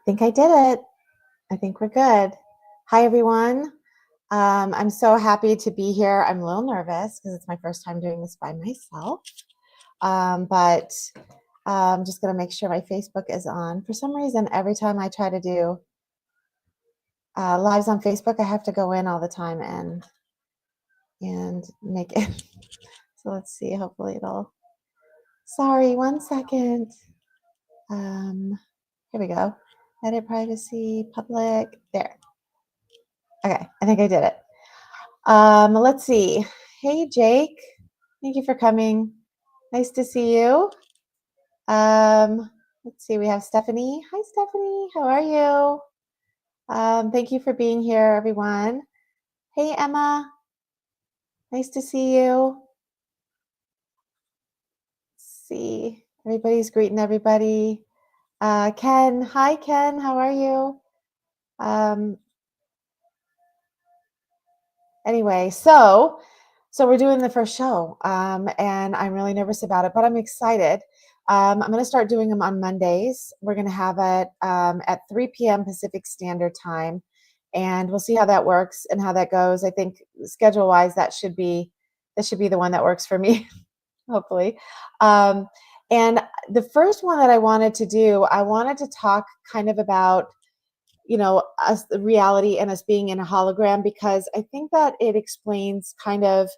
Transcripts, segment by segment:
Think I did it. I think we're good. Hi, everyone. I'm so happy to be here. I'm a little nervous because it's my first time doing this by myself. But I'm just going to make sure my Facebook is on. For some reason, every time I try to do lives on Facebook, I have to go in all the time and make it. So let's see. Hopefully it'll. Sorry, 1 second. Here we go. Edit privacy, public. There. Okay, I think I did it. Let's see. Hey, Jake. Thank you for coming. Nice to see you. Let's see. We have Stephanie. Hi, Stephanie. How are you? Thank you for being here, everyone. Hey, Emma. Nice to see you. Let's see. Everybody's greeting everybody. Ken. Hi, Ken. How are you? Anyway, so we're doing the first show, and I'm really nervous about it, but I'm excited. I'm going to start doing them on Mondays. We're going to have it at 3 p.m. Pacific Standard Time, and we'll see how that works and how that goes. I think schedule-wise, that should be the one that works for me, hopefully. And the first one that I wanted to do, I wanted to talk kind of about us, the reality and us being in a hologram, because I think that it explains kind of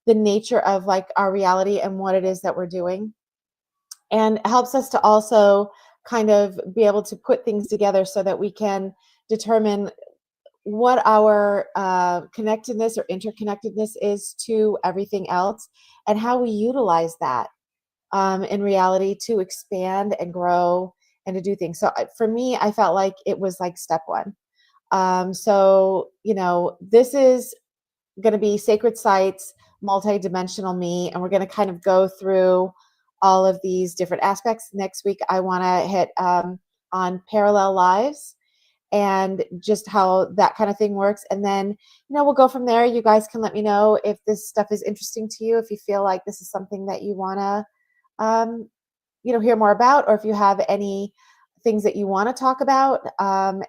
the nature of like our reality and what it is that we're doing, and helps us to also kind of be able to put things together so that we can determine what our connectedness or interconnectedness is to everything else, and how we utilize that in reality to expand and grow and to do things. So for me, I felt like it was like step one. So, this is going to be Sacred Sites, Multidimensional Me, and we're going to kind of go through all of these different aspects. Next week, I want to hit on parallel lives and just how that kind of thing works. And then, we'll go from there. You guys can let me know if this stuff is interesting to you, if you feel like this is something that you want to hear more about, or if you have any things that you want to talk about,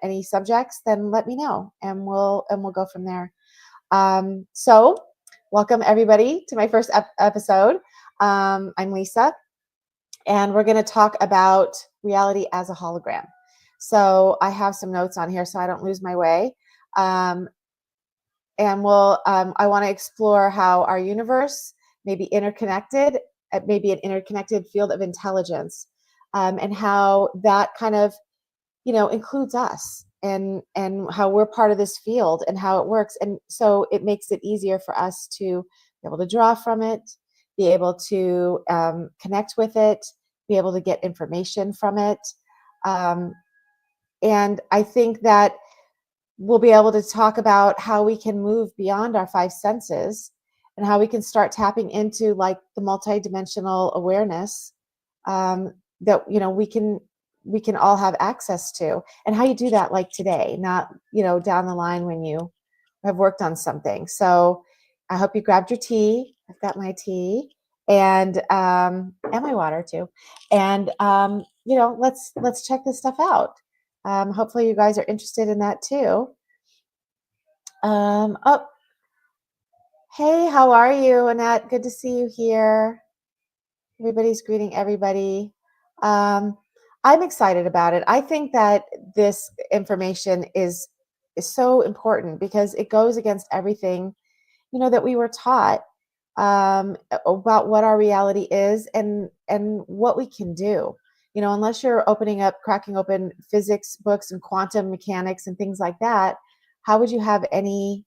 any subjects, then let me know, and we'll go from there. So welcome everybody to my first episode. I'm Lisa, and we're going to talk about reality as a hologram. So I have some notes on here so I don't lose my way. And I want to explore how our universe may be interconnected, maybe an interconnected field of intelligence, and how that kind of, includes us, and how we're part of this field and how it works. And so it makes it easier for us to be able to draw from it, be able to connect with it, be able to get information from it. And I think that we'll be able to talk about how we can move beyond our five senses and how we can start tapping into like the multidimensional awareness that we can all have access to, and how you do that like today, not down the line when you have worked on something. So I hope you grabbed your tea. I've got my tea and my water too. And let's check this stuff out. Hopefully you guys are interested in that too. Oh, hey, how are you, Annette? Good to see you here. Everybody's greeting everybody. I'm excited about it. I think that this information is so important because it goes against everything, that we were taught about what our reality is and what we can do. Unless you're cracking open physics books and quantum mechanics and things like that, how would you have any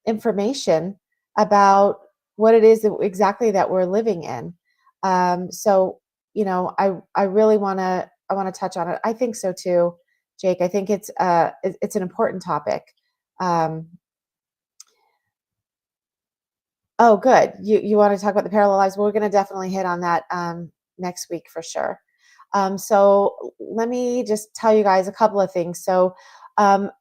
information about what it is exactly that we're living in? So, I really want to touch on it. I think so too, Jake. I think it's an important topic. Oh, good. You want to talk about the parallel lives? We're going to definitely hit on that next week for sure. So let me just tell you guys a couple of things. So the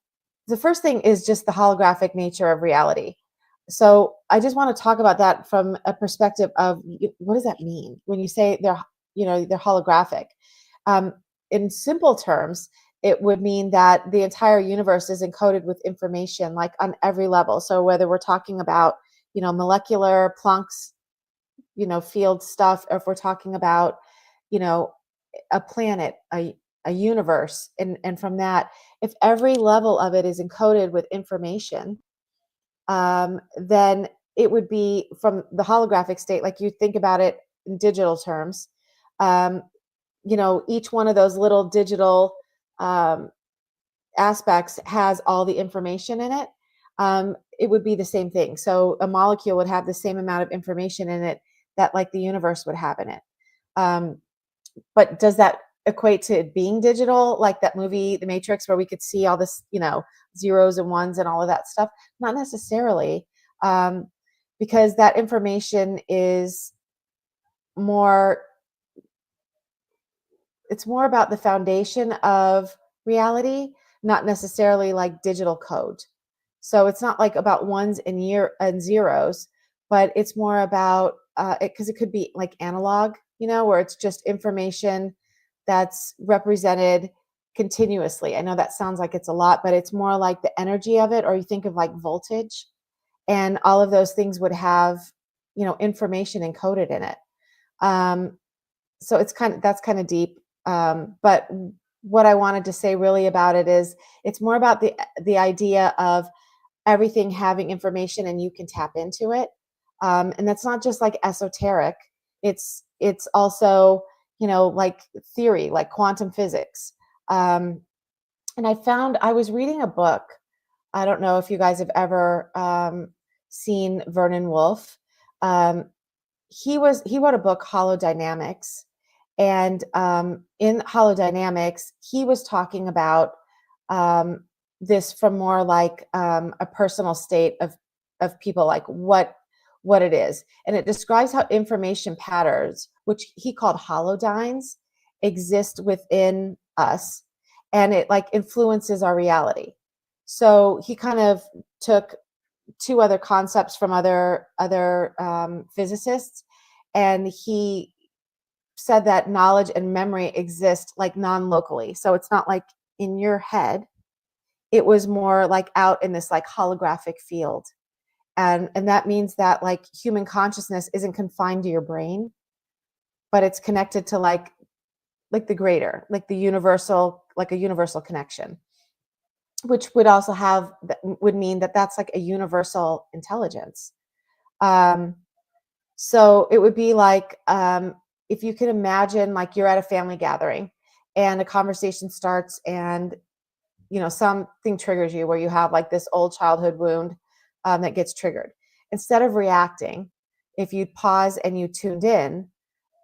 first thing is just the holographic nature of reality. So I just want to talk about that from a perspective of what does that mean when you say they're holographic? in simple terms, it would mean that the entire universe is encoded with information, like on every level. So whether we're talking about, molecular Planck's, field stuff, or if we're talking about, you know, a planet, a universe, and from that, if every level of it is encoded with information, then it would be from the holographic state, like you think about it in digital terms. Um, each one of those little digital um, aspects has all the information in it. It would be the same thing. So a molecule would have the same amount of information in it that like the universe would have in it. Um, but does that equate to it being digital, like that movie, The Matrix, where we could see all this, zeros and ones and all of that stuff? Not necessarily, um, because that information is more, it's more about the foundation of reality, not necessarily like digital code. So it's not like about ones and zeros, but it's more about it, because it could be like analog, where it's just information that's represented continuously. I know that sounds like it's a lot, but it's more like the energy of it, or you think of like voltage, and all of those things would have, information encoded in it. So that's kind of deep. But what I wanted to say really about it is it's more about the idea of everything having information and you can tap into it. And that's not just like esoteric. It's also, like theory, like quantum physics. And I was reading a book. I don't know if you guys have ever seen Vernon Wolfe. Um, he wrote a book, Holodynamics, and in Holodynamics, he was talking about this from more like a personal state of people, like what it is, and it describes how information patterns, which he called holodynes, exist within us, and it like influences our reality. So he kind of took two other concepts from other physicists, and he said that knowledge and memory exist like non-locally. So it's not like in your head. It was more like out in this like holographic field. And that means that like human consciousness isn't confined to your brain, but it's connected to like the greater, like the universal, like a universal connection, which would also would mean that that's like a universal intelligence. So it would be like, if you can imagine, like you're at a family gathering and a conversation starts, and something triggers you where you have like this old childhood wound that gets triggered. Instead of reacting, if you pause and you tuned in,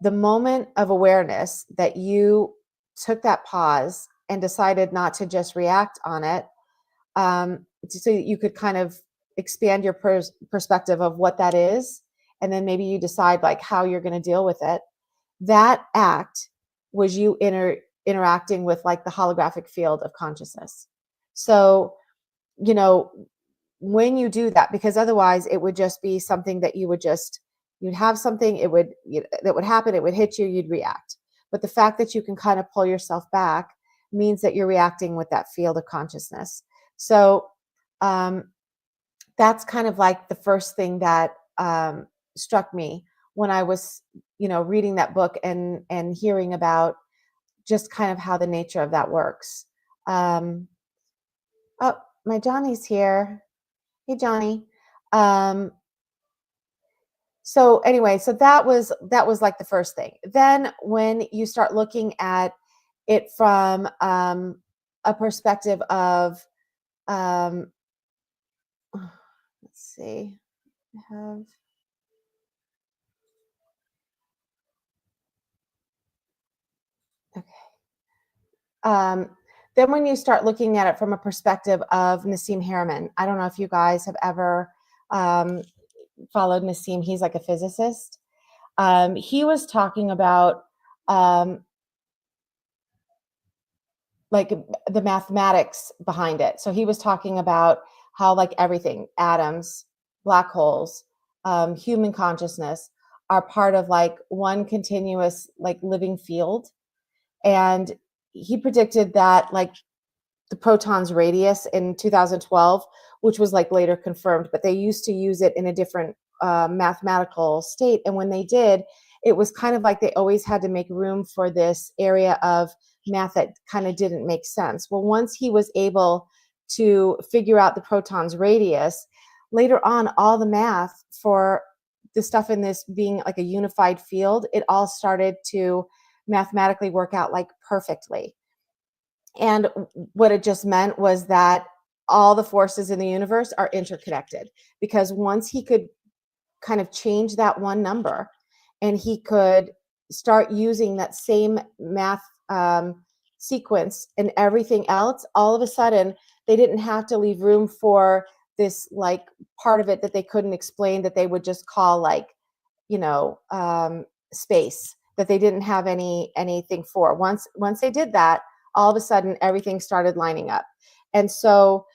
the moment of awareness that you took that pause and decided not to just react on it, so you could kind of expand your perspective of what that is, and then maybe you decide like how you're going to deal with it. That act was you interacting with like the holographic field of consciousness. So, when you do that, because otherwise it would just be something that you'd have something, that would happen, it would hit you, you'd react. But the fact that you can kind of pull yourself back means that you're reacting with that field of consciousness. So that's kind of like the first thing that struck me when I was, reading that book and hearing about just kind of how the nature of that works. Oh, my Johnny's here. Hey, Johnny. So anyway, so that was like the first thing. Then when you start looking at it from a perspective of, let's see, I have. Okay. Then when you start looking at it from a perspective of Nassim Haramein, I don't know if you guys have ever followed Nassim. He's like a physicist. He was talking about like the mathematics behind it. So he was talking about how like everything, atoms, black holes, human consciousness are part of like one continuous like living field. And he predicted that like the proton's radius in 2012, which was like later confirmed, but they used to use it in a different mathematical state. And when they did, it was kind of like they always had to make room for this area of math that kind of didn't make sense. Well, once he was able to figure out the proton's radius, later on, all the math for the stuff in this being like a unified field, it all started to mathematically work out like perfectly. And what it just meant was that all the forces in the universe are interconnected, because once he could kind of change that one number and he could start using that same math sequence and everything else, all of a sudden they didn't have to leave room for this like part of it that they couldn't explain, that they would just call like, space, that they didn't have anything for. Once they did that, all of a sudden everything started lining up. And so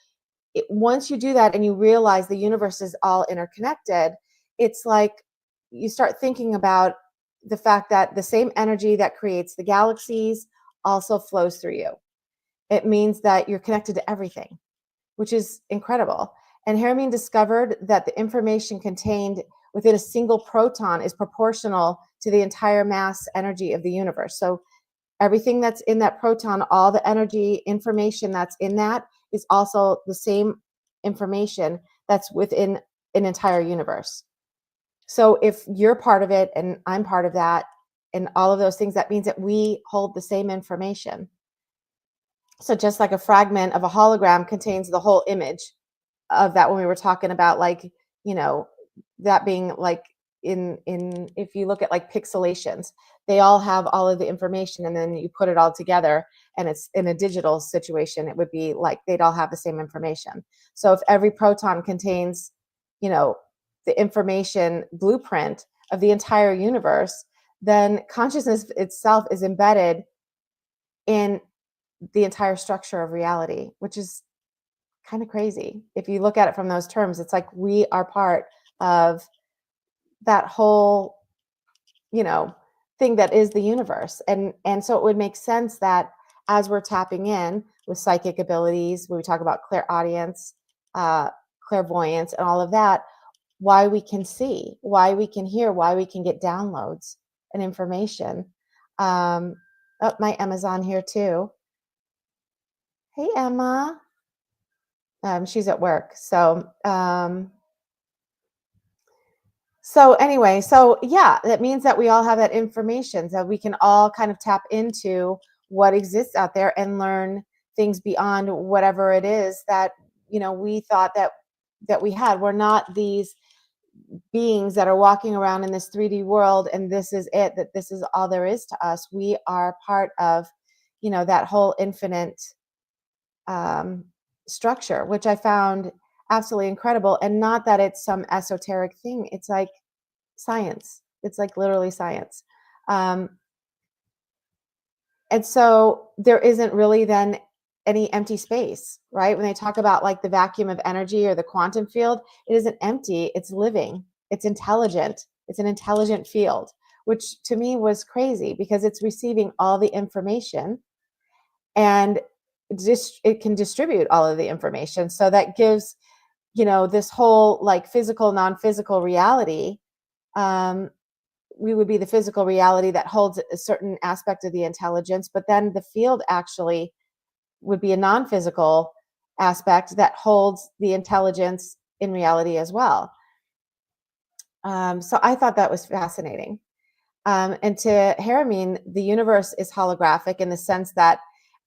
once you do that and you realize the universe is all interconnected, it's like you start thinking about the fact that the same energy that creates the galaxies also flows through you. It means that you're connected to everything, which is incredible. And Hermine discovered that the information contained within a single proton is proportional to the entire mass energy of the universe. So everything that's in that proton, all the energy information that's in that is also the same information that's within an entire universe. So if you're part of it and I'm part of that and all of those things, that means that we hold the same information. So just like a fragment of a hologram contains the whole image of that, when we were talking about like, that being like in if you look at like pixelations, they all have all of the information, and then you put it all together and it's in a digital situation, it would be like they'd all have the same information. So if every proton contains, the information blueprint of the entire universe, then consciousness itself is embedded in the entire structure of reality, which is kind of crazy. If you look at it from those terms, it's like we are part of that whole, thing that is the universe. And so it would make sense that as we're tapping in with psychic abilities, when we talk about clairaudience, clairvoyance, and all of that, why we can see, why we can hear, why we can get downloads and information. Oh, my Emma's on here too. Hey, Emma. She's at work. So anyway, yeah, that means that we all have that information, so we can all kind of tap into what exists out there and learn things beyond whatever it is that, we thought that we had. We're not these beings that are walking around in this 3D world and this is it, that this is all there is to us. We are part of, that whole infinite structure, which I found absolutely incredible. And not that it's some esoteric thing. It's like science. It's like literally science. And so there isn't really then any empty space, right? When they talk about like the vacuum of energy or the quantum field, it isn't empty. It's living. It's intelligent. It's an intelligent field, which to me was crazy because it's receiving all the information and it can distribute all of the information. So that gives, this whole like physical, non-physical reality. We would be the physical reality that holds a certain aspect of the intelligence, but then the field actually would be a non-physical aspect that holds the intelligence in reality as well. So I thought that was fascinating. And to Hermine, the universe is holographic in the sense that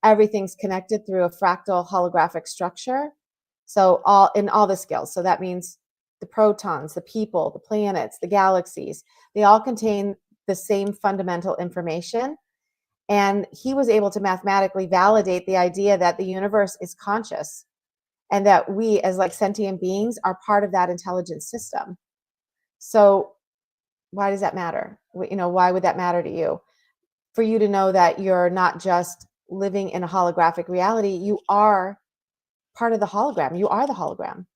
everything's connected through a fractal holographic structure. So all the scales. So that means the protons, the people, the planets, the galaxies, they all contain the same fundamental information. And he was able to mathematically validate the idea that the universe is conscious and that we as like sentient beings are part of that intelligence system. So why does that matter? Why would that matter to you? For you to know that you're not just living in a holographic reality, you are part of the hologram. You are the hologram.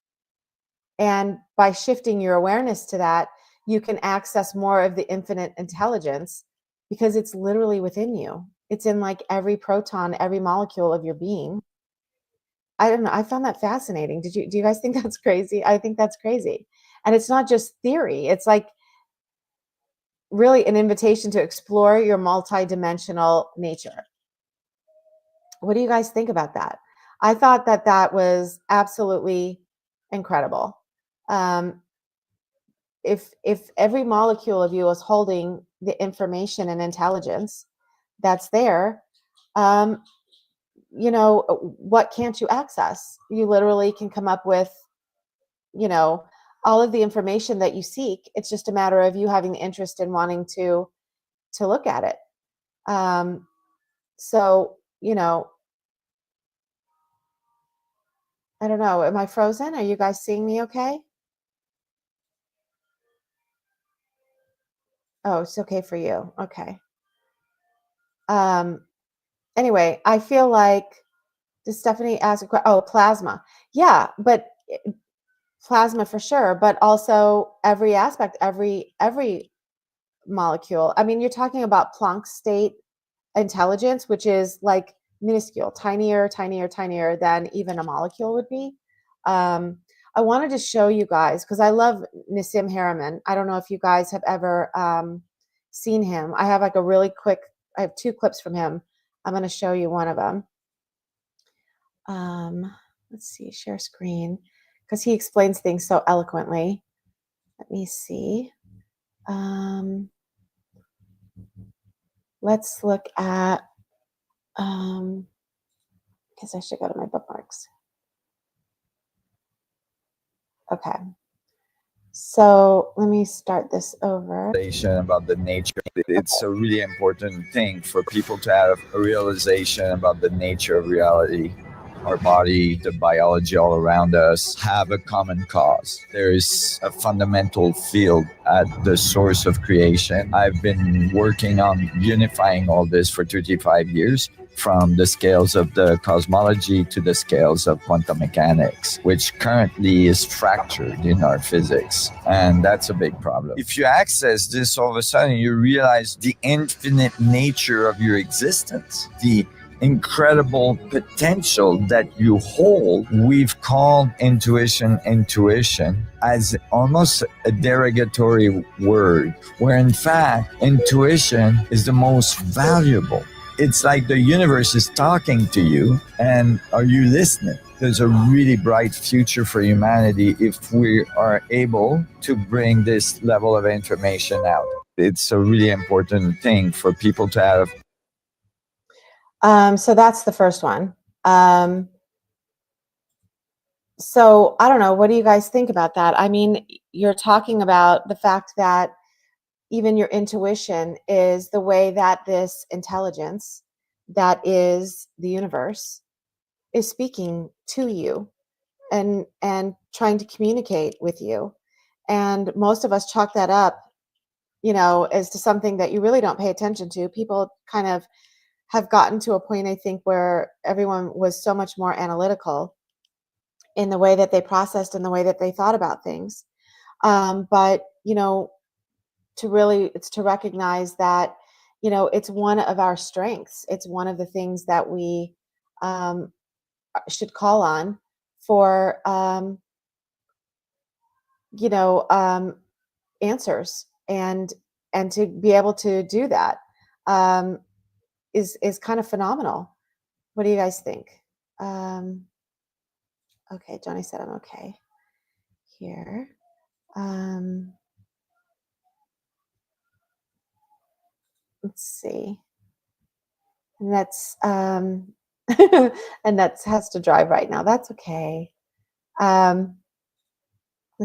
And by shifting your awareness to that, you can access more of the infinite intelligence because it's literally within you. It's in like every proton, every molecule of your being. I don't know. I found that fascinating. Do you guys think that's crazy? I think that's crazy. And it's not just theory. It's like really an invitation to explore your multidimensional nature. What do you guys think about that? I thought that that was absolutely incredible. Um, if every molecule of you is holding the information and intelligence that's there, um, you know, what can't you access? You literally can come up with, you know, all of the information that you seek. It's just a matter of you having the interest in wanting to look at it. Um, so, you know, I don't know. Am I frozen? Are you guys seeing me okay? Oh, it's okay for you. Okay. Um, anyway, I feel like, does Stephanie ask a question? Oh, plasma. Yeah, but plasma for sure, but also every aspect, every molecule. I mean, you're talking about Planck state intelligence, which is like minuscule, tinier, tinier, tinier than even a molecule would be. Um, I wanted to show you guys because I love Nassim Haramein. I don't know if you guys have ever seen him. I have like a really quick, I have 2 clips from him. I'm going to show you one of them. Let's see, share screen, because he explains things so eloquently. Let me see. Let's look at, because I should go to my bookmarks. Okay. So let me start this over. About the nature. It's a really important thing for people to have a realization about the nature of reality. Our body, the biology all around us have a common cause. There is a fundamental field at the source of creation. I've been working on unifying all this for 35 years, from the scales of the cosmology to the scales of quantum mechanics, which currently is fractured in our physics. And that's a big problem. If you access this, all of a sudden you realize the infinite nature of your existence, the incredible potential that you hold. We've called intuition as almost a derogatory word, where in fact intuition is the most valuable. It's like the universe is talking to you, and are you listening? There's a really bright future for humanity if we are able to bring this level of information out. It's a really important thing for people to have. So that's the first one. So I don't know. What do you guys think about that? I mean, you're talking about the fact that even your intuition is the way that this intelligence that is the universe is speaking to you and trying to communicate with you. And most of us chalk that up, you know, as to something that you really don't pay attention to. People kind of have gotten to a point, I think, where everyone was so much more analytical in the way that they processed and the way that they thought about things. But, you know, it's to recognize that, you know, it's one of our strengths. It's one of the things that we um, should call on for, you know, answers, and to be able to do that um, is kind of phenomenal. What do you guys think? Okay, Johnny said I'm okay here. Let's see. And that's and that has to drive right now. That's okay. Let's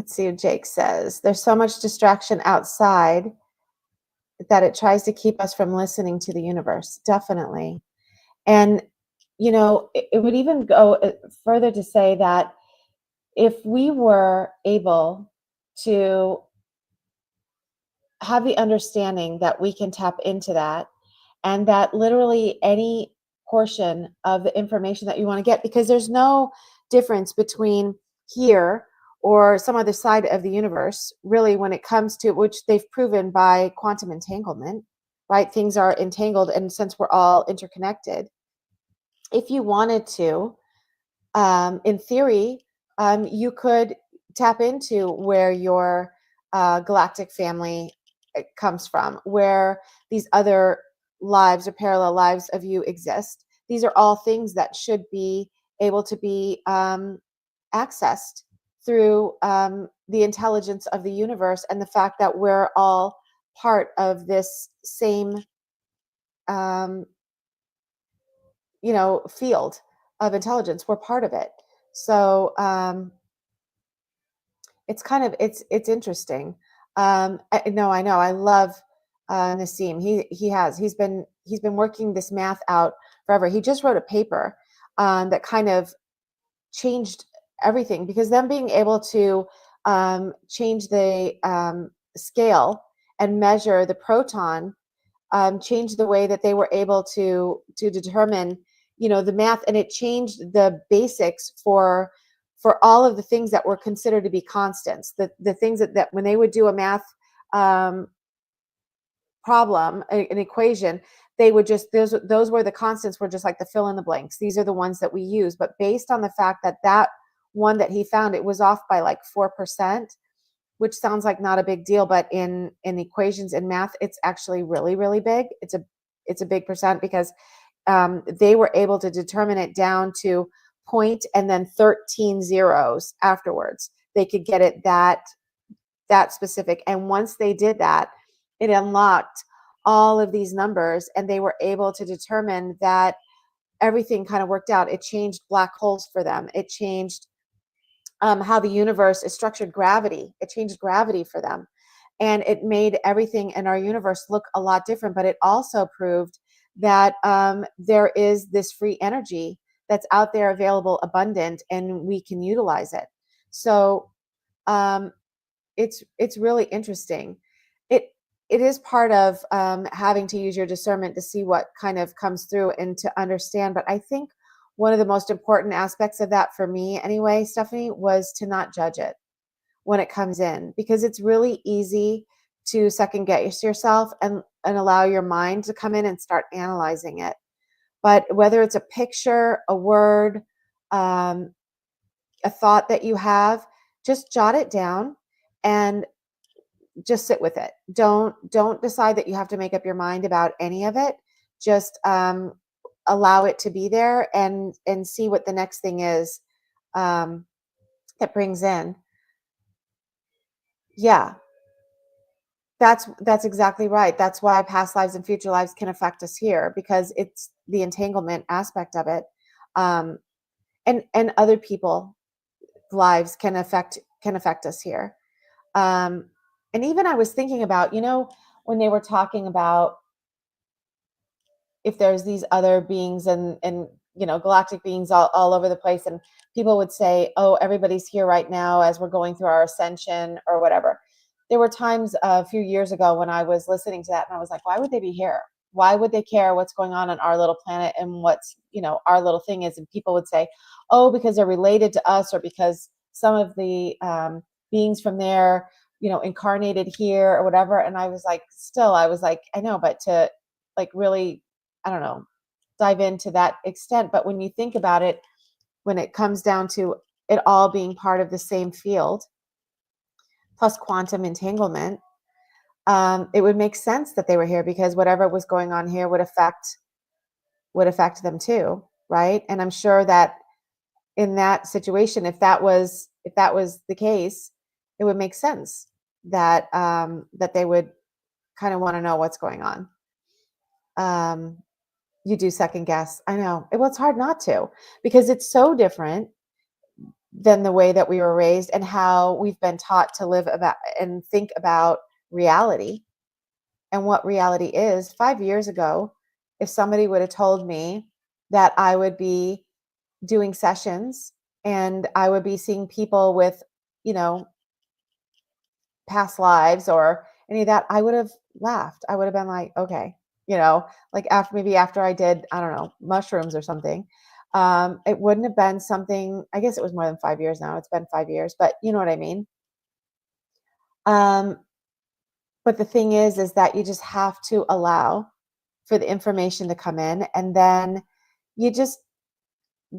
see what Jake says. There's so much distraction outside that it tries to keep us from listening to the universe. Definitely. And, you know, it would even go further to say that if we were able to have the understanding that we can tap into that, and that literally any portion of the information that you want to get, because there's no difference between here or some other side of the universe, really, when it comes to, which they've proven by quantum entanglement, right? Things are entangled. And since we're all interconnected, if you wanted to, in theory, you could tap into where your galactic family comes from, where these other lives or parallel lives of you exist. These are all things that should be able to be accessed through the intelligence of the universe and the fact that we're all part of this same um, field of intelligence. We're part of it. So it's kind of it's interesting. No, I know. I love Nassim. He's been working this math out forever. He just wrote a paper that kind of changed everything, because them being able to change the scale and measure the proton changed the way that they were able to determine, the math, and it changed the basics for all of the things that were considered to be constants. The things that when they would do a math um, problem, an equation, they would just those were the constants, were just like the fill in the blanks. These are the ones that we use. But based on the fact that one that he found, it was off by like 4%, which sounds like not a big deal, but in equations in math, it's actually really, really big. It's a big percent, because they were able to determine it down to point and then 13 zeros afterwards. They could get it that specific. And once they did that, it unlocked all of these numbers, and they were able to determine that everything kind of worked out. It changed black holes for them. It changed how the universe is structured. Gravity. It changed gravity for them. And it made everything in our universe look a lot different. But it also proved that there is this free energy that's out there, available, abundant, and we can utilize it. So it's really interesting. It is part of having to use your discernment to see what kind of comes through and to understand. But I think one of the most important aspects of that, for me anyway, Stephanie, was to not judge it when it comes in, because it's really easy to second guess yourself and allow your mind to come in and start analyzing it. But whether it's a picture, a word, a thought that you have, just jot it down and just sit with it. Don't decide that you have to make up your mind about any of it. Just allow it to be there, and see what the next thing is that brings in. Yeah, that's exactly right. That's why past lives and future lives can affect us here, because it's the entanglement aspect of it. And other people lives can affect us here. And even I was thinking about, when they were talking about if there's these other beings and galactic beings all over the place, and people would say, oh, everybody's here right now as we're going through our ascension or whatever. There were times a few years ago when I was listening to that, and I was like, why would they be here? Why would they care what's going on our little planet and what's our little thing is? And people would say, oh, because they're related to us, or because some of the beings from there incarnated here or whatever. And I was like, I know, but to like really, I don't know, dive into that extent. But when you think about it, when it comes down to it all being part of the same field, plus quantum entanglement, it would make sense that they were here, because whatever was going on here would affect them too, right? And I'm sure that in that situation, if that was the case, it would make sense that that they would kind of want to know what's going on. You do second guess. I know. Well, it's hard not to, because it's so different than the way that we were raised and how we've been taught to live about and think about reality and what reality is. 5 years ago, if somebody would have told me that I would be doing sessions and I would be seeing people with, past lives or any of that, I would have laughed. I would have been like, okay, like after I did, I don't know, mushrooms or something. It wouldn't have been something, I guess it was more than 5 years now. It's been 5 years, but you know what I mean? But the thing is that you just have to allow for the information to come in, and then you just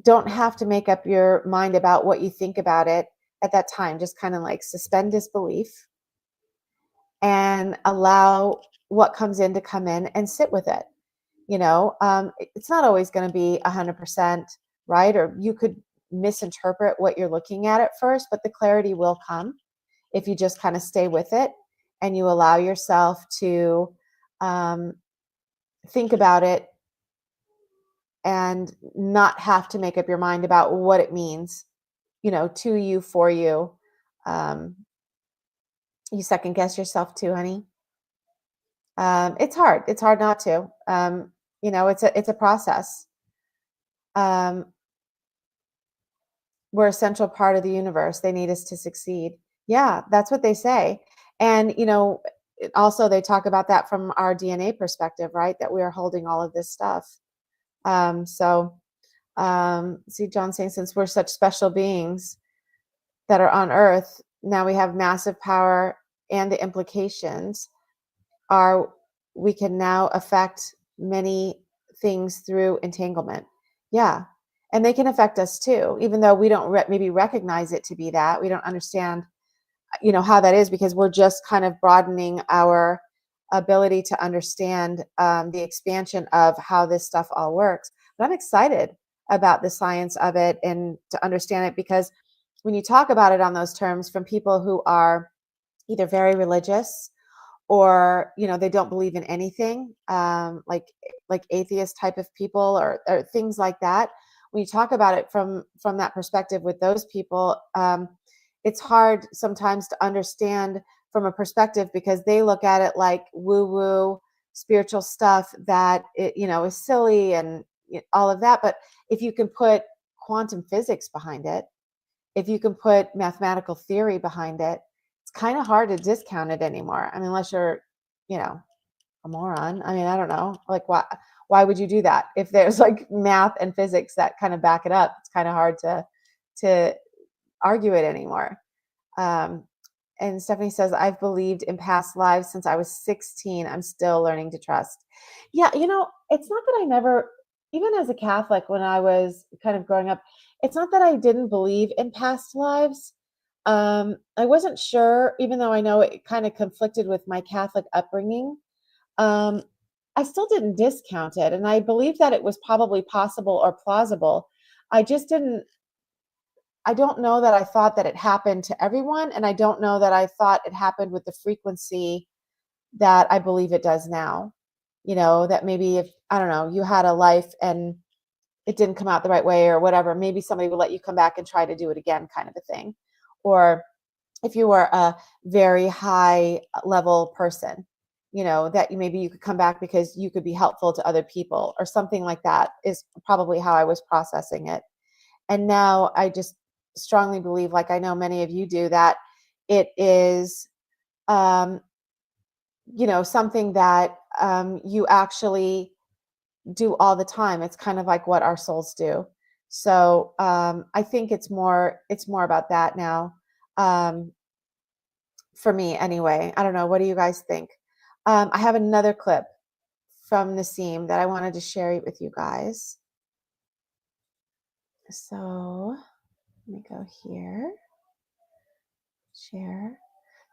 don't have to make up your mind about what you think about it at that time. Just kind of like suspend disbelief and allow what comes in to come in and sit with it. It's not always going to be 100% right, or you could misinterpret what you're looking at first, but the clarity will come if you just kind of stay with it and you allow yourself to think about it and not have to make up your mind about what it means, to you, for you. You second guess yourself too, honey. It's hard. It's hard not to. It's a process. We're a central part of the universe. They need us to succeed. Yeah, that's what they say. And, also they talk about that from our DNA perspective, right? That we are holding all of this stuff. See, John saying, since we're such special beings that are on Earth, now we have massive power, and the implications are we can now affect many things through entanglement. Yeah. And they can affect us too, even though we don't maybe recognize it to be that. We don't understand, how that is, because we're just kind of broadening our ability to understand the expansion of how this stuff all works. But I'm excited about the science of it and to understand it, because when you talk about it on those terms from people who are either very religious or they don't believe in anything, like atheist type of people or things like that, when you talk about it from that perspective with those people, it's hard sometimes to understand from a perspective, because they look at it like woo woo spiritual stuff that is silly and all of that. But if you can put quantum physics behind it, if you can put mathematical theory behind it, it's kind of hard to discount it anymore. I mean, unless you're, a moron. I mean, I don't know. Like, why would you do that? If there's like math and physics that kind of back it up, it's kind of hard to argue it anymore. And Stephanie says, I've believed in past lives since I was 16. I'm still learning to trust. Yeah, it's not that I never, even as a Catholic, when I was kind of growing up, it's not that I didn't believe in past lives. I wasn't sure, even though I know it kind of conflicted with my Catholic upbringing. I still didn't discount it. And I believe that it was probably possible or plausible. I don't know that I thought that it happened to everyone. And I don't know that I thought it happened with the frequency that I believe it does now. That maybe if, I don't know, you had a life and it didn't come out the right way or whatever, maybe somebody will let you come back and try to do it again, kind of a thing. Or if you were a very high level person, that maybe you could come back because you could be helpful to other people or something like that, is probably how I was processing it. And now I just strongly believe, like I know many of you do, that it is, something that you actually do all the time. It's kind of like what our souls do. So I think it's more about that now. For me anyway. I don't know. What do you guys think? I have another clip from Nassim that I wanted to share with you guys. So let me go here. Share.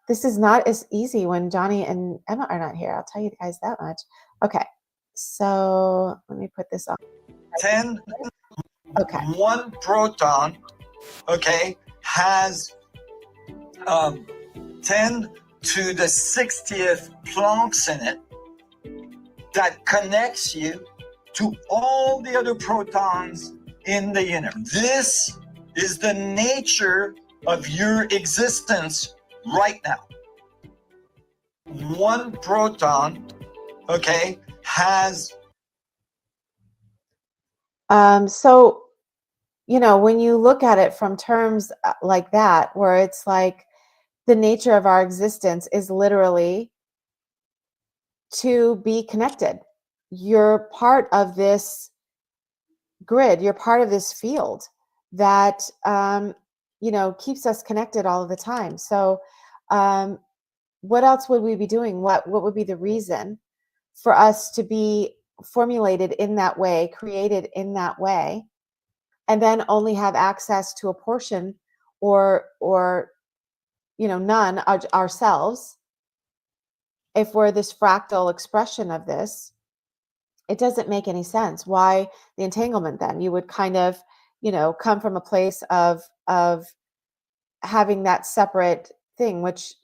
This is not as easy when Johnny and Emma are not here. I'll tell you guys that much. Okay. So let me put this on. 10, okay. 1 proton, okay, has 10 to the 60th Planck's in it that connects you to all the other protons in the universe. This is the nature of your existence right now. 1 proton, okay, has... So, when you look at it from terms like that, where it's like the nature of our existence is literally to be connected. You're part of this grid. You're part of this field that, keeps us connected all of the time. So, what else would we be doing? What would be the reason for us to be formulated in that way, created in that way, and then only have access to a portion or none ourselves? If we're this fractal expression of this, it doesn't make any sense. Why the entanglement then? You would kind of, come from a place of having that separate thing, which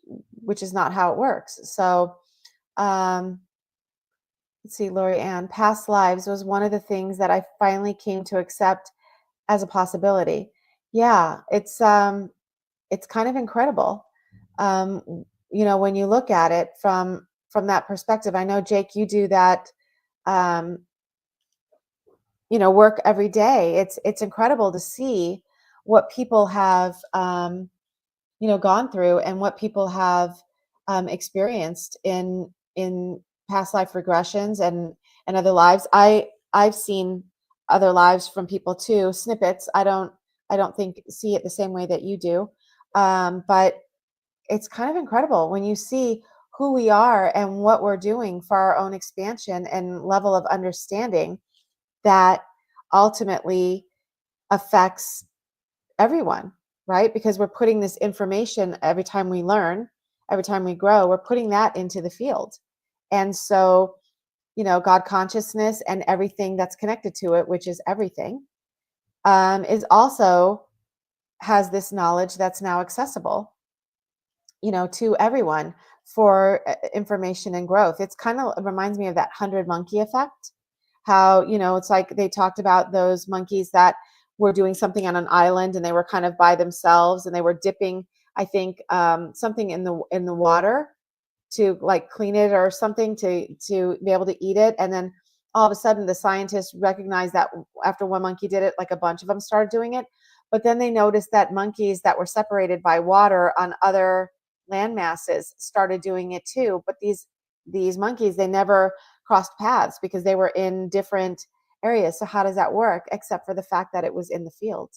is not how it works. So um let's see, Lori Ann, past lives was one of the things that I finally came to accept as a possibility. Yeah, it's kind of incredible. When you look at it from that perspective. I know, Jake, you do that um work every day. It's incredible to see what people have gone through and what people have experienced in past life regressions and other lives. I've seen other lives from people too, snippets. I don't think see it the same way that you do, but it's kind of incredible when you see who we are and what we're doing for our own expansion and level of understanding that ultimately affects everyone, right? Because we're putting this information every time we learn, every time we grow, we're putting that into the field. And so, God consciousness and everything that's connected to it, which is everything, is also has this knowledge that's now accessible, to everyone for information and growth. It's kind of, it reminds me of that 100 monkey effect. How, it's like they talked about those monkeys that were doing something on an island and they were kind of by themselves and they were dipping, I think, something in the water to like clean it or something to be able to eat it. And then all of a sudden the scientists recognized that after one monkey did it, like a bunch of them started doing it. But then they noticed that monkeys that were separated by water on other land masses started doing it too. But these monkeys, they never crossed paths because they were in different areas. So how does that work? Except for the fact that it was in the field,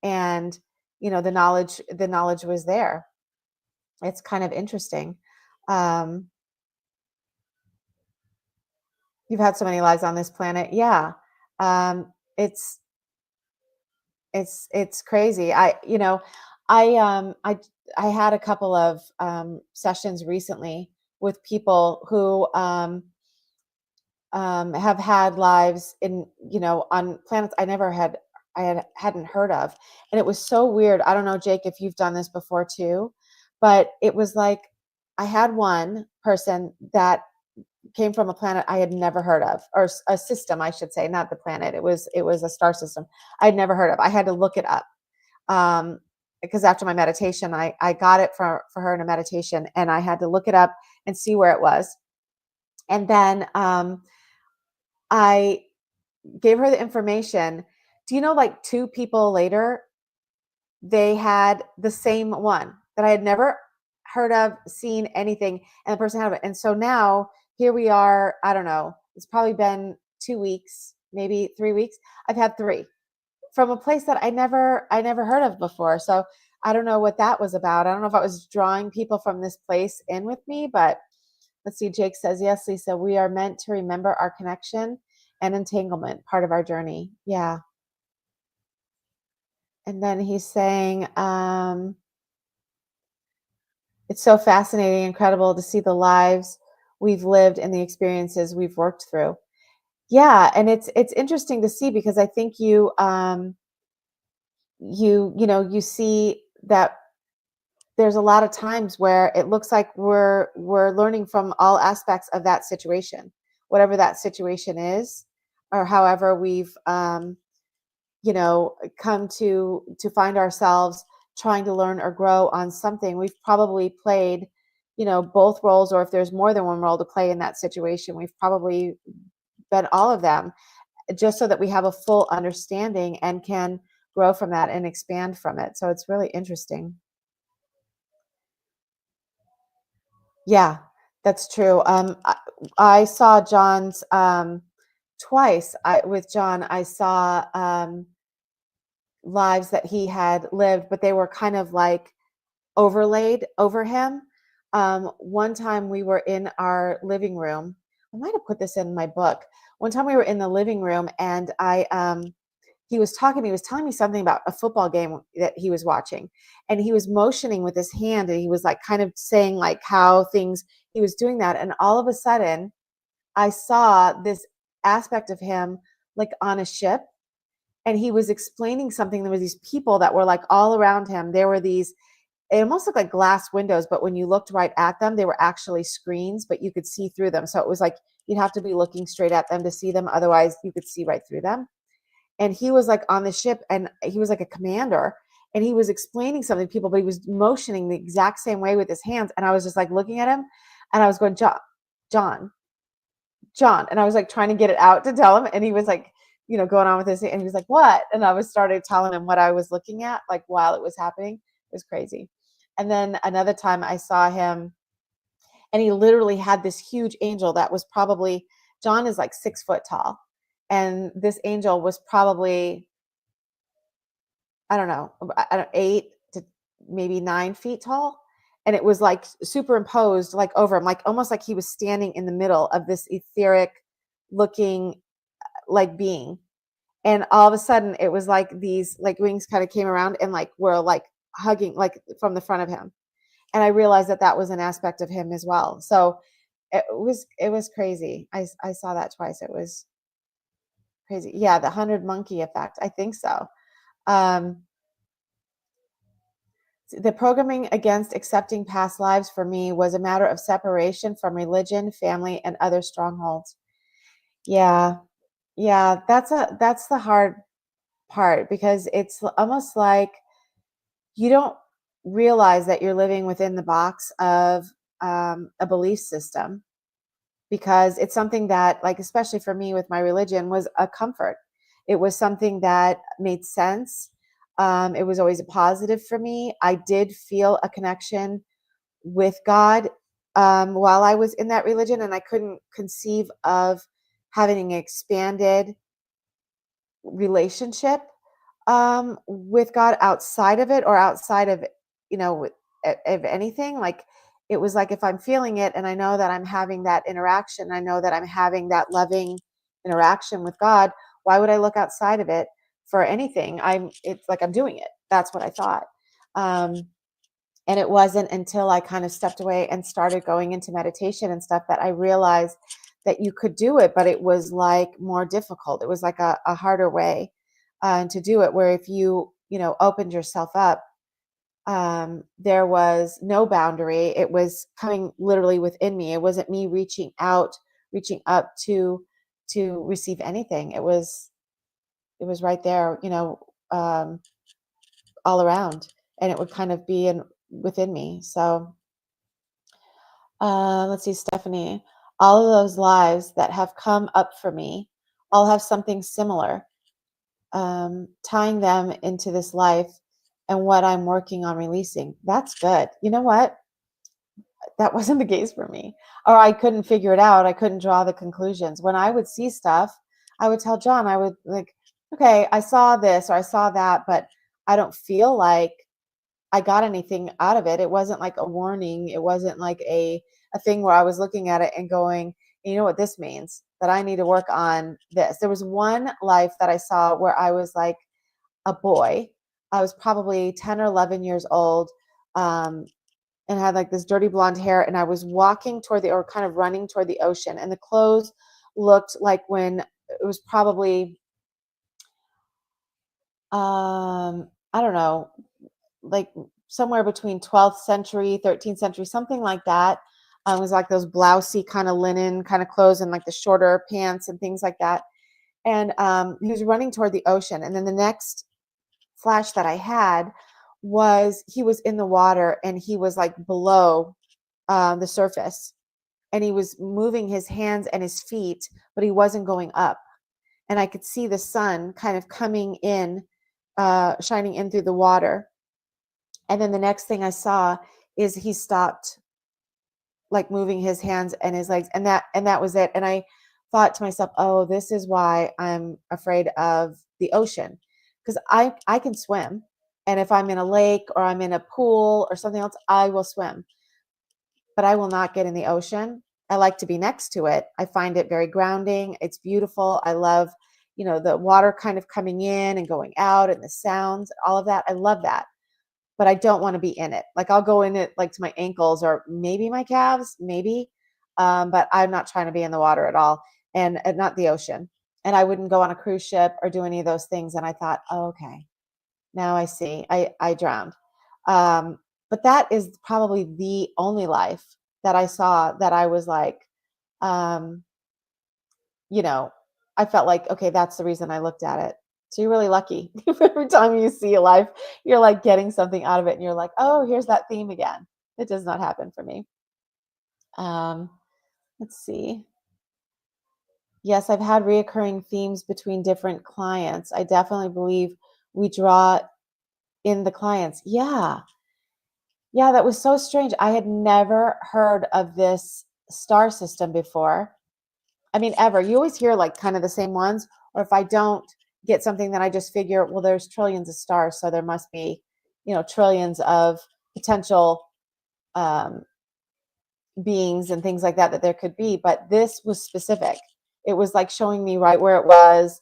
and the knowledge was there. It's kind of interesting. Um, you've had so many lives on this planet, yeah. Um, it's it's crazy. I had a couple of sessions recently with people who have had lives in on planets I hadn't heard of, and it was so weird. I don't know, Jake, if you've done this before too, but it was like I had one person that came from a planet I had never heard of, or a system, I should say, not the planet. It was a star system I'd never heard of. I had to look it up because after my meditation, I got it for her in a meditation, and I had to look it up and see where it was, and then I gave her the information. Do you know, like 2 people later, they had the same one that I had never heard of, seen anything, and the person had it. And so now here we are. I don't know. It's probably been 2 weeks, maybe 3 weeks. I've had 3 from a place that I never heard of before. So I don't know what that was about. I don't know if I was drawing people from this place in with me, but let's see. Jake says, yes, Lisa, we are meant to remember our connection and entanglement, part of our journey. Yeah. And then he's saying, it's so fascinating, incredible to see the lives we've lived and the experiences we've worked through. Yeah, and it's interesting to see because I think you see that there's a lot of times where it looks like we're learning from all aspects of that situation, whatever that situation is, or however we've come to find ourselves trying to learn or grow on something. We've probably played both roles, or if there's more than one role to play in that situation, we've probably been all of them, just so that we have a full understanding and can grow from that and expand from it. So it's really interesting. Yeah, that's true. I saw John's twice. With John, I saw lives that he had lived, but they were kind of like overlaid over him. One time we were in our living room. I might have put this in my book. One time we were in the living room, and he was talking. He was telling me something about a football game that he was watching, and he was motioning with his hand, and he was like kind of saying like how things he was doing that, and all of a sudden, I saw this aspect of him like on a ship, and he was explaining something. There were these people that were like all around him. There were these, it almost looked like glass windows, but when you looked right at them, they were actually screens, but you could see through them. So it was like you'd have to be looking straight at them to see them. Otherwise, you could see right through them. And he was like on the ship, and he was like a commander, and he was explaining something to people, but he was motioning the exact same way with his hands. And I was just like looking at him, and I was going, John, John, John. And I was like trying to get it out to tell him. And he was like, going on with his, and he was like, what? And I was started telling him what I was looking at, like while it was happening. It was crazy. And then another time I saw him, and he literally had this huge angel that was probably, John is like 6 foot tall. And this angel was probably, I don't know, 8 to maybe 9 feet tall. And it was like superimposed like over him, like almost like he was standing in the middle of this etheric looking like being. And all of a sudden it was like these like wings kind of came around and like were like hugging like from the front of him. And I realized that that was an aspect of him as well. So it was crazy. I saw that twice. It was crazy. Yeah, the 100 monkey effect. I think so. Um, the programming against accepting past lives for me was a matter of separation from religion, family, and other strongholds. Yeah, yeah, that's the hard part, because it's almost like you don't realize that you're living within the box of a belief system, because it's something that, like, especially for me with my religion, was a comfort. It was something that made sense. It was always a positive for me. I did feel a connection with God while I was in that religion, and I couldn't conceive of having an expanded relationship with God outside of it, or outside of, with, of anything. Like, it was like, if I'm feeling it and I know that I'm having that interaction, I know that I'm having that loving interaction with God, why would I look outside of it for anything? It's like I'm doing it. That's what I thought. Um, and it wasn't until I kind of stepped away and started going into meditation and stuff that I realized that you could do it, but it was like more difficult. It was like a harder way to do it, where if you, opened yourself up, there was no boundary. It was coming literally within me. It wasn't me reaching out, reaching up to receive anything. It was right there, all around, and it would kind of be within me. So let's see, Stephanie, all of those lives that have come up for me all have something similar, tying them into this life and what I'm working on releasing. That's good. You know what? That wasn't the case for me. Or I couldn't figure it out. I couldn't draw the conclusions. When I would see stuff, I would tell John, I would like, okay, I saw this or I saw that, but I don't feel like I got anything out of it. It wasn't like a warning. It wasn't like a thing where I was looking at it and going, you know what this means? That I need to work on this. There was one life that I saw where I was like a boy. I was probably 10 or 11 years old, and had like this dirty blonde hair. And I was walking or kind of running toward the ocean. And the clothes looked like when it was probably, I don't know, like somewhere between 12th century, 13th century, something like that. It was like those blousey kind of linen kind of clothes, and like the shorter pants and things like that. And he was running toward the ocean. And then the next flash that I had was he was in the water, and he was like below the surface, and he was moving his hands and his feet, but he wasn't going up. And I could see the sun kind of coming in, shining in through the water. And then the next thing I saw is he stopped like moving his hands and his legs, and that was it. And I thought to myself, oh, this is why I'm afraid of the ocean, because I can swim, and if I'm in a lake or I'm in a pool or something else, I will swim. but I will not get in the ocean. I like to be next to it. I find it very grounding. It's beautiful. I love, the water kind of coming in and going out and the sounds, all of that. I love that. But I don't want to be in it. Like I'll go in it like to my ankles or maybe my calves, maybe. But I'm not trying to be in the water at all and not the ocean. And I wouldn't go on a cruise ship or do any of those things. And I thought, oh, okay, now I see. I drowned. But that is probably the only life that I saw that I was like, um, you know, I felt like, okay, that's the reason I looked at it. So you're really lucky. Every time you see a life, you're like getting something out of it and you're like, oh, here's that theme again. It does not happen for me. Um, let's see. Yes, I've had reoccurring themes between different clients. I definitely believe we draw in the clients. Yeah. Yeah, that was so strange. I had never heard of this star system before. I mean, ever. You always hear like kind of the same ones. Or if I don't get something, then I just figure, well, there's trillions of stars. So there must be, trillions of potential um, beings and things like that there could be. But this was specific. It was like showing me right where it was,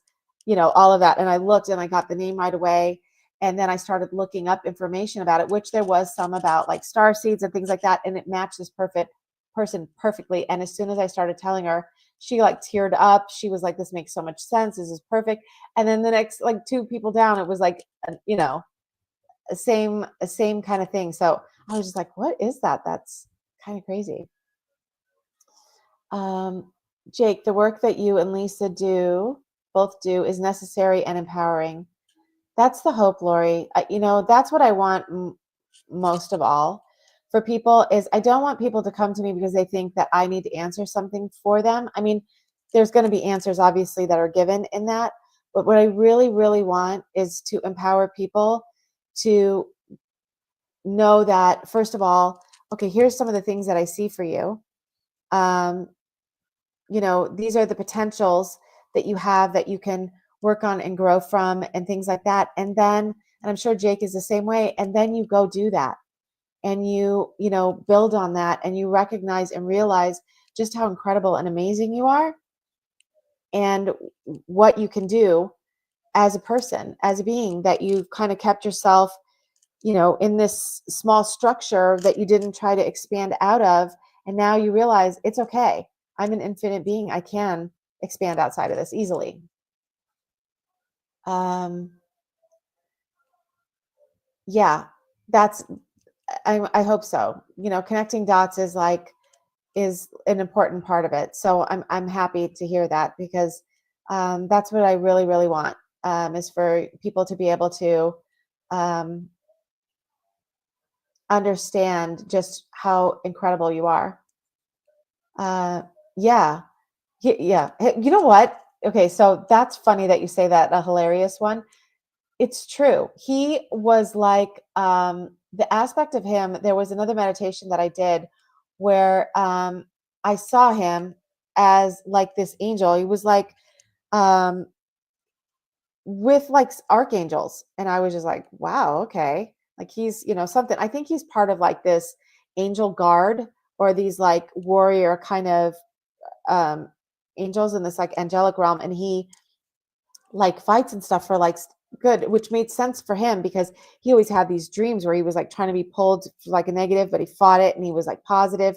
all of that. And I looked and I got the name right away. And then I started looking up information about it, which there was some about like star seeds and things like that. And it matched this perfect person perfectly. And as soon as I started telling her, she like teared up. She was like, this makes so much sense. This is perfect. And then the next like two people down, it was like, a same kind of thing. So I was just like, what is that? That's kind of crazy. Um, Jake, the work that you and Lisa both do is necessary and empowering. That's the hope, Lori. That's what I want most of all for people is I don't want people to come to me because they think that I need to answer something for them. I mean, there's going to be answers obviously that are given in that, but what I really, really want is to empower people to know that first of all, okay, here's some of the things that I see for you. Um, these are the potentials that you have that you can work on and grow from and things like that. And I'm sure Jake is the same way. And then you go do that and you build on that and you recognize and realize just how incredible and amazing you are and what you can do as a person, as a being, that you've kind of kept yourself, in this small structure that you didn't try to expand out of. And now you realize it's okay. I'm an infinite being. I can expand outside of this easily. Yeah, that's, I hope so. Connecting dots is an important part of it. So I'm happy to hear that because that's what I really, really want is for people to be able to understand just how incredible you are. Yeah. Yeah. You know what? Okay, so that's funny that you say that, a hilarious one. It's true. He was like the aspect of him. There was another meditation that I did where I saw him as like this angel. He was like um, with like archangels, and I was just like, wow, okay. Like he's something. I think he's part of like this angel guard or these like warrior kind of um, angels in this like angelic realm, and he like fights and stuff for like good, which made sense for him because he always had these dreams where he was like trying to be pulled for like a negative, but he fought it and he was like positive,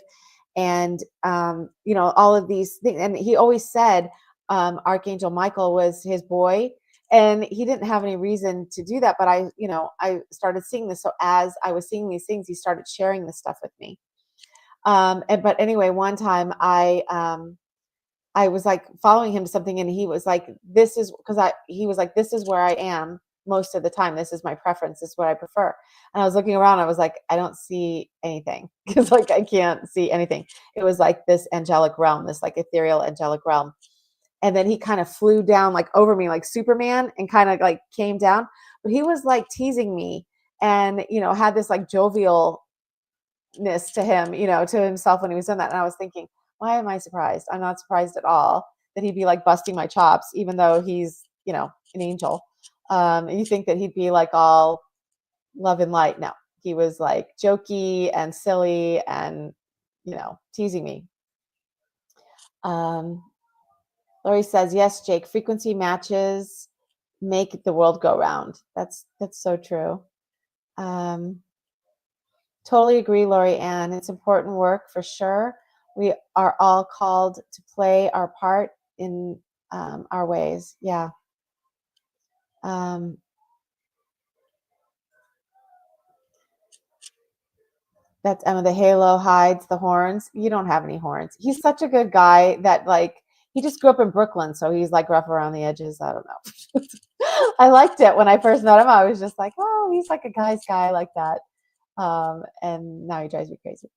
and all of these things. And he always said Archangel Michael was his boy, and he didn't have any reason to do that. But I started seeing this. So as I was seeing these things, he started sharing this stuff with me. But anyway, one time I was like following him to something, and he was like, this is because he was like, this is where I am most of the time. This is my preference. This is what I prefer. And I was looking around. I was like, I don't see anything because like I can't see anything. It was like this angelic realm, this like ethereal angelic realm. And then he kind of flew down like over me like Superman and kind of like came down. But he was like teasing me and, had this like jovialness to him, to himself when he was doing that. And I was thinking, why am I surprised? I'm not surprised at all that he'd be like busting my chops, even though he's, an angel. And you think that he'd be like all love and light. No, he was like jokey and silly and teasing me. Lori says, yes, Jake, frequency matches make the world go round. That's so true. Totally agree, Lori Ann. It's important work for sure. We are all called to play our part in our ways. Yeah. That's Emma. The halo hides the horns. You don't have any horns. He's such a good guy that he just grew up in Brooklyn, so he's like rough around the edges. I don't know. I liked it when I first met him. I was just like, oh, he's like a guy's guy like that. And now he drives me crazy.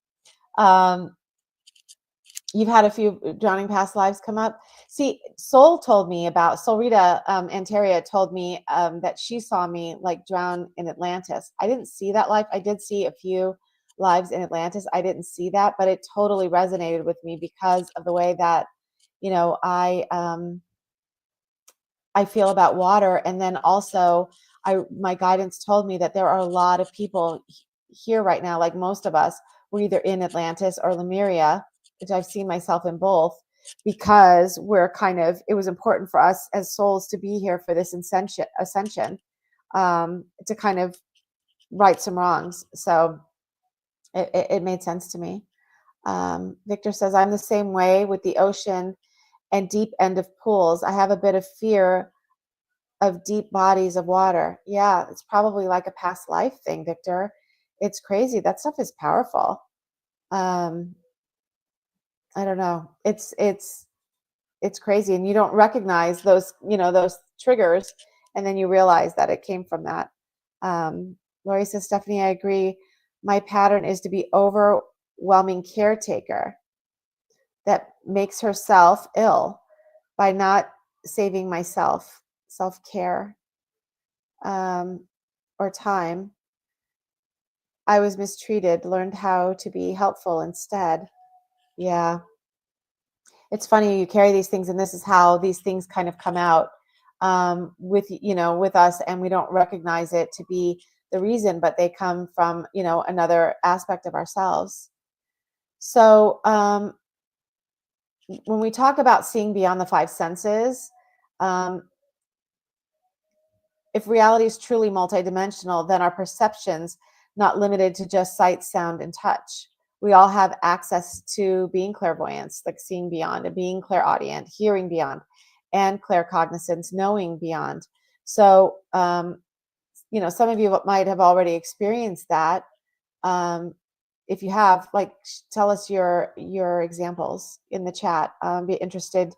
You've had a few drowning past lives come up. See, Soul Rita Anteria told me that she saw me drown in Atlantis. I didn't see that life. I did see a few lives in Atlantis. I didn't see that, but it totally resonated with me because of the way that, I feel about water. And then also my guidance told me that there are a lot of people here right now, like most of us, we're either in Atlantis or Lemuria, which I've seen myself in both, because it was important for us as souls to be here for this ascension, to kind of right some wrongs. So it made sense to me. Victor says, I'm the same way with the ocean and deep end of pools. I have a bit of fear of deep bodies of water. Yeah, it's probably like a past life thing, Victor. It's crazy. That stuff is powerful. I don't know. It's crazy, and you don't recognize those triggers, and then you realize that it came from that. Lori says, Stephanie, I agree. My pattern is to be overwhelming caretaker that makes herself ill by not saving myself, self-care, or time. I was mistreated, learned how to be helpful instead. Yeah. It's funny, you carry these things, and this is how these things kind of come out with us, and we don't recognize it to be the reason, but they come from another aspect of ourselves. So when we talk about seeing beyond the five senses, if reality is truly multidimensional, then our perceptions not limited to just sight, sound, and touch. We all have access to being clairvoyance, like seeing beyond, and being clairaudient, hearing beyond, and claircognizance, knowing beyond. So, some of you might have already experienced that. If you have, tell us your examples in the chat. Be interested,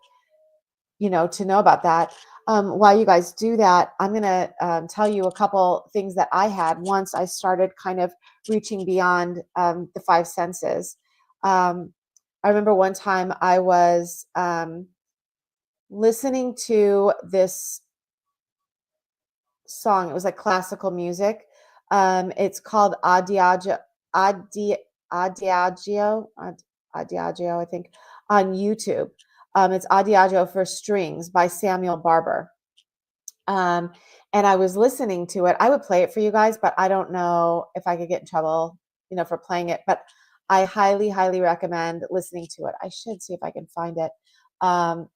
to know about that. While you guys do that, I'm going to tell you a couple things that I had once I started kind of reaching beyond the five senses. I remember one time I was listening to this song. It was like classical music. It's called Adagio, I think, on YouTube. It's Adagio for Strings by Samuel Barber. And I was listening to it. I would play it for you guys, but I don't know if I could get in trouble, for playing it. But I highly, highly recommend listening to it. I should see if I can find it on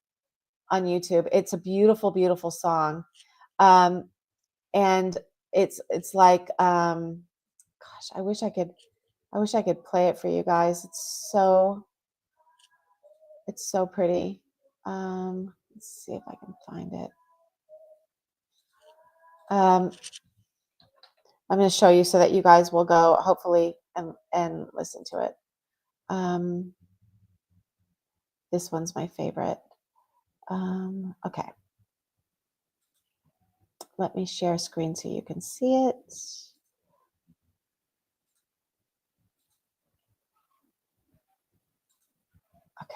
YouTube. It's a beautiful, beautiful song. And it's like, gosh, I wish I could play it for you guys. It's so pretty. Let's see if I can find it. I'm going to show you so that you guys will go, hopefully, and listen to it. This one's my favorite. Okay. Let me share screen so you can see it. Okay.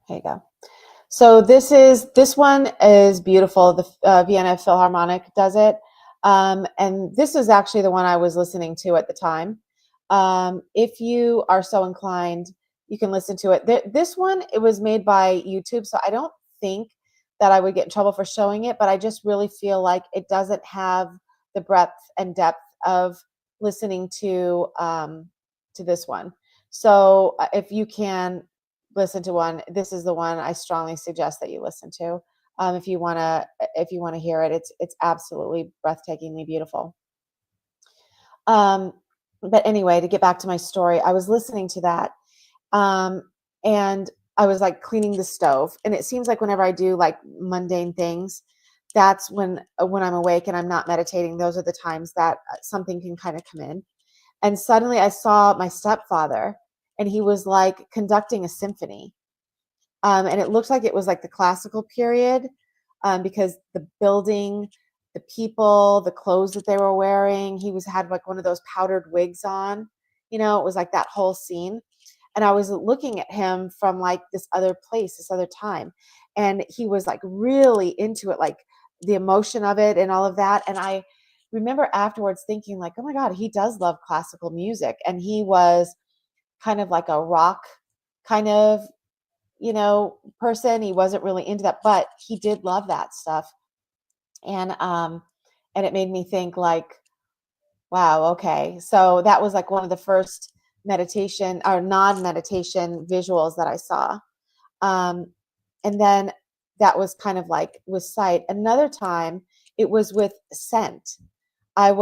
There you go. So this one is beautiful. The Vienna Philharmonic does it. And this is actually the one I was listening to at the time. If you are so inclined, you can listen to it. This one, it was made by YouTube, so I don't think that I would get in trouble for showing it, but I just really feel like it doesn't have the breadth and depth of listening to this one. So if you can listen to one, this is the one I strongly suggest that you listen to. If you want to hear it, it's absolutely breathtakingly beautiful. But anyway, to get back to my story, I was listening to that, um, and I was like cleaning the stove. And it seems like whenever I do like mundane things, that's when I'm awake and I'm not meditating. Those are the times that something can kind of come in. And suddenly I saw my stepfather, and he was like conducting a symphony. And it looked like it was like the classical period, because the building, the people, the clothes that they were wearing, he was had like one of those powdered wigs on. It was like that whole scene. And I was looking at him from like this other place, this other time. And he was like really into it, like the emotion of it and all of that. And I remember afterwards thinking like, oh my God, he does love classical music. And he was kind of like a rock kind of, person. He wasn't really into that, but he did love that stuff. And it made me think like, wow, okay. So that was like one of the first meditation or non-meditation visuals that I saw. Um, and then that was kind of like with sight. Another time it was with scent. I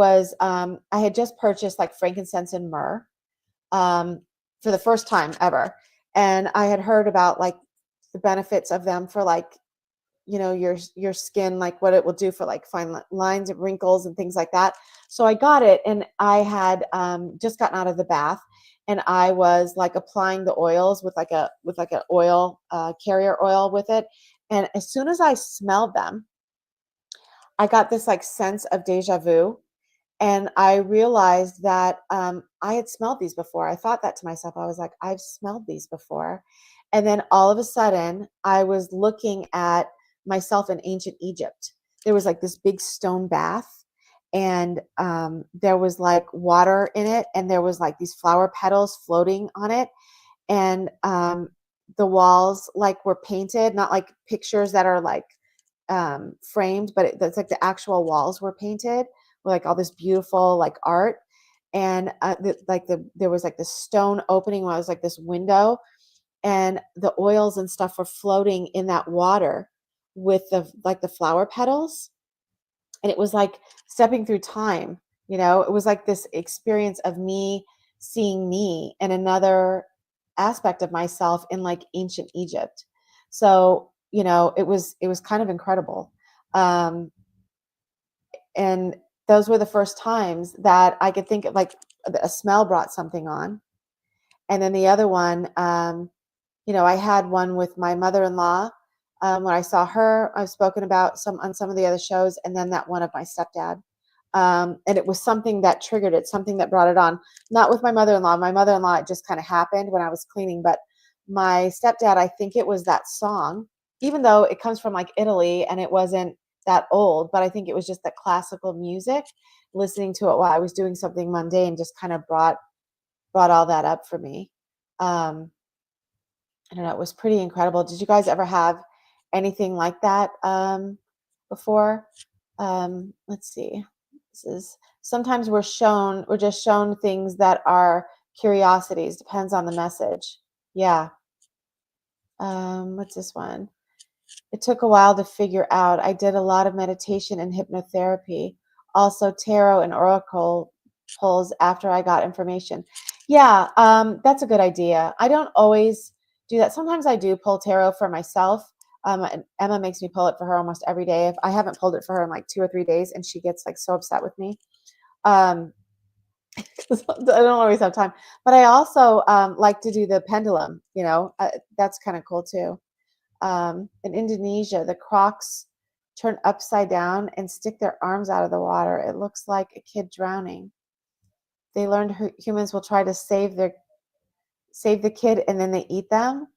had just purchased like frankincense and myrrh, um, for the first time ever. And I had heard about like the benefits of them for like, your skin, like what it will do for like fine lines and wrinkles and things like that. So I got it, and I had just gotten out of the bath, and I was like applying the oils with like an oil carrier oil with it. And as soon as I smelled them, I got this like sense of deja vu, and I realized that I had smelled these before. I thought that to myself. I was like, I've smelled these before. And then all of a sudden, I was looking at myself in ancient Egypt. There was like this big stone bath, and there was like water in it, and there was like these flower petals floating on it. And the walls like were painted, not like pictures that are like framed, but that's like the actual walls were painted with like all this beautiful like art. And there was like this stone opening where it was like this window, and the oils and stuff were floating in that water with the flower petals. And it was like stepping through time. It was like this experience of me seeing me and another aspect of myself in like ancient Egypt. So it was kind of incredible. um and those were the first times that I could think of like a smell brought something on. And then the other one, I had one with my mother-in-law. When I saw her, I've spoken about some of the other shows, and then that one of my stepdad. And it was something that triggered it, something that brought it on. Not with my mother-in-law. My mother-in-law, it just kind of happened when I was cleaning. But my stepdad, I think it was that song, even though it comes from like Italy and it wasn't that old, but I think it was just that classical music. Listening to it while I was doing something mundane just kind of brought all that up for me. Um, I don't know. It was pretty incredible. Did you guys ever have anything like that before? Let's see. This is sometimes we're just shown things that are curiosities. Depends on the message. Yeah. What's this one? It took a while to figure out. I did a lot of meditation and hypnotherapy, also tarot and oracle pulls after I got information. Yeah, that's a good idea. I don't always do that. Sometimes I do pull tarot for myself. And Emma makes me pull it for her almost every day. If I haven't pulled it for her in like 2 or 3 days, and she gets like so upset with me. Um, 'Cause I don't always have time. But I also like to do the pendulum. That's kind of cool too. In Indonesia, the crocs turn upside down and stick their arms out of the water. It looks like a kid drowning. They learned humans will try to save the kid, and then they eat them.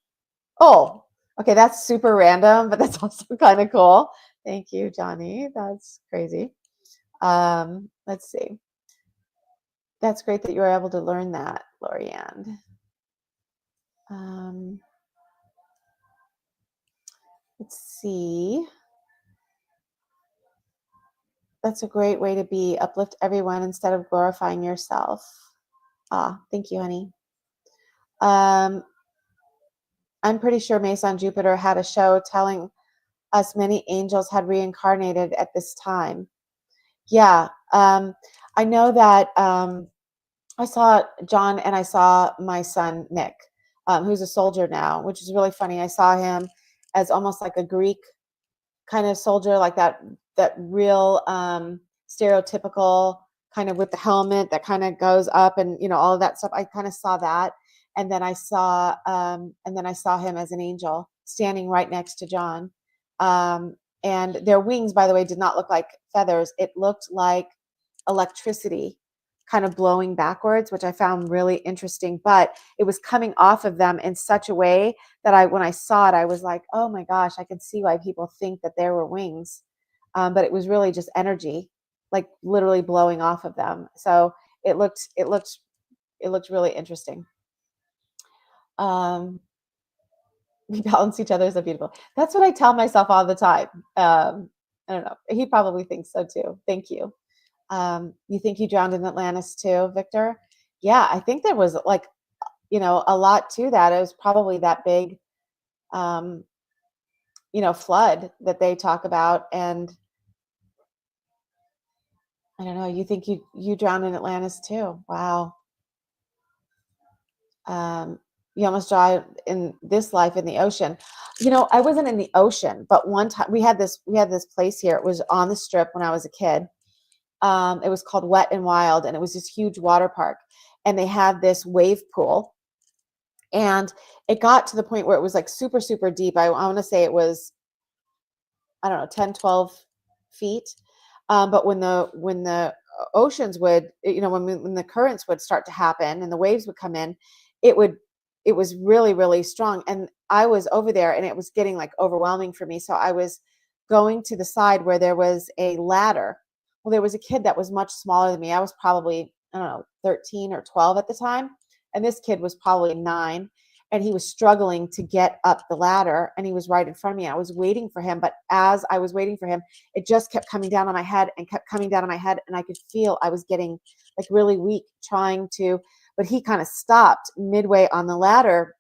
Oh, okay, that's super random, but that's also kind of cool. Thank you, Johnny. That's crazy. Let's see. That's great that you were able to learn that, Lorianne. Um, let's see. That's a great way to be. Uplift everyone instead of glorifying yourself. Ah, thank you, honey. Um, I'm pretty sure Mason Jupiter had a show telling us many angels had reincarnated at this time. Yeah, I know that I saw John and I saw my son Nick, who's a soldier now, which is really funny. I saw him as almost like a Greek kind of soldier, like that real stereotypical kind of with the helmet that kind of goes up and all of that stuff. I kind of saw that, and then I saw him as an angel standing right next to John. And their wings, by the way, did not look like feathers. It looked like electricity kind of blowing backwards, which I found really interesting. But it was coming off of them in such a way that when I saw it, I was like, oh my gosh, I can see why people think that there were wings. But it was really just energy, like literally blowing off of them. So it looked really interesting. Um, we balance each other so beautiful. That's what I tell myself all the time. I don't know. He probably thinks so too. Thank you. You think you drowned in Atlantis too, Victor? Yeah, I think there was like, a lot to that. It was probably that big, um, flood that they talk about. And I don't know, you think you drowned in Atlantis too. Wow. Um, you almost died in this life in the ocean. I wasn't in the ocean, but one time we had this place here. It was on the strip when I was a kid. It was called Wet and Wild, and it was this huge water park. And they had this wave pool, and it got to the point where it was like super, super deep. I want to say it was, I don't know, 10, 12 feet. But when the oceans would, when the currents would start to happen and the waves would come in, it would, it was really, really strong. And I was over there and it was getting like overwhelming for me. So I was going to the side where there was a ladder. Well, there was a kid that was much smaller than me. I was probably, I don't know, 13 or 12 at the time. And this kid was probably 9, and he was struggling to get up the ladder, and he was right in front of me. I was waiting for him, but as I was waiting for him, it just kept coming down on my head and kept coming down on my head, and I could feel I was getting like really weak trying to, but he kind of stopped midway on the ladder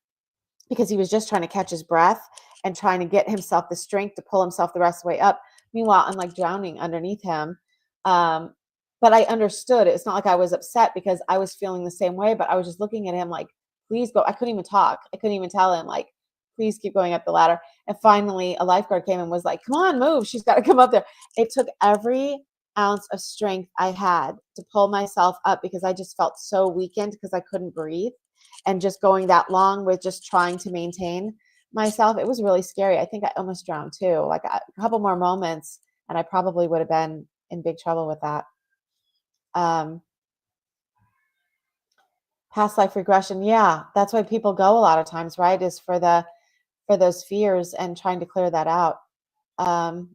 because he was just trying to catch his breath and trying to get himself the strength to pull himself the rest of the way up. Meanwhile, I'm like drowning underneath him. Um, but I understood. It's not like I was upset because I was feeling the same way, but I was just looking at him like, please go. I couldn't even talk. I couldn't even tell him, like, please keep going up the ladder. And finally, a lifeguard came and was like, come on, move. She's got to come up there. It took every ounce of strength I had to pull myself up because I just felt so weakened because I couldn't breathe. And just going that long with just trying to maintain myself, it was really scary. I think I almost drowned too. Like a couple more moments, and I probably would have been in big trouble with that. Um, Past life regression, yeah, that's why people go a lot of times, right? Is for those fears and trying to clear that out. Um,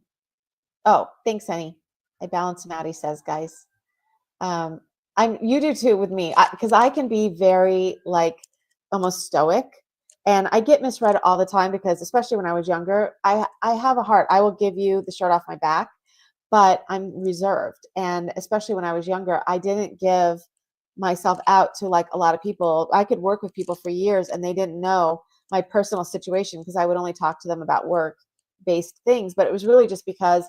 oh, thanks, honey. I balance him out. He says, guys. Um, you do too with me because I can be very like almost stoic, and I get misread all the time because especially when I was younger, I have a heart. I will give you the shirt off my back, but I'm reserved. And especially when I was younger, I didn't give myself out to like a lot of people. I could work with people for years and they didn't know my personal situation because I would only talk to them about work based things. But it was really just because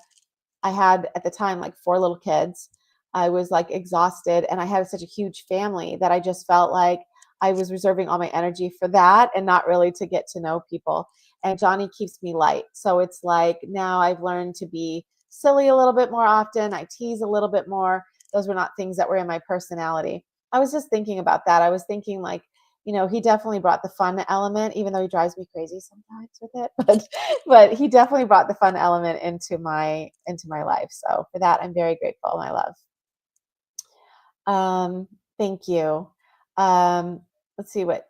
I had at the time like 4 little kids. I was like exhausted and I had such a huge family that I just felt like I was reserving all my energy for that and not really to get to know people. And Johnny keeps me light. So it's like now I've learned to be silly a little bit more often. I tease a little bit more. Those were not things that were in my personality. I was just thinking about that. I was thinking like, he definitely brought the fun element, even though he drives me crazy sometimes with it. But he definitely brought the fun element into my life. So for that, I'm very grateful, my love. Thank you. Let's see what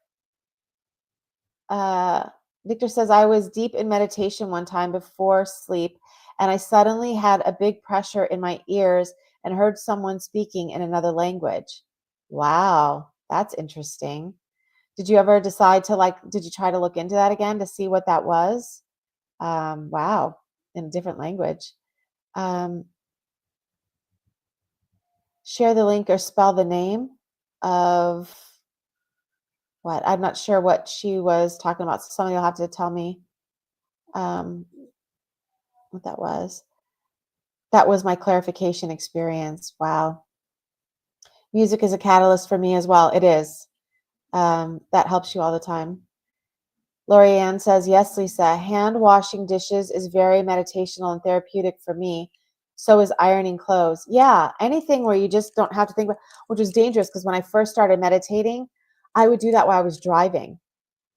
uh, Victor says. I was deep in meditation one time before sleep, and I suddenly had a big pressure in my ears and heard someone speaking in another language. Wow, that's interesting. Did you ever decide to did you try to look into that again to see what that was? Wow, in a different language. Um, Share the link or spell the name of what? I'm not sure what she was talking about. So somebody will have to tell me um, what that was. That was my clarification experience. Wow. Music is a catalyst for me as well. It is. That helps you all the time. Lorianne says, yes, Lisa, hand washing dishes is very meditational and therapeutic for me. So is ironing clothes. Yeah, anything where you just don't have to think about, which is dangerous because when I first started meditating, I would do that while I was driving.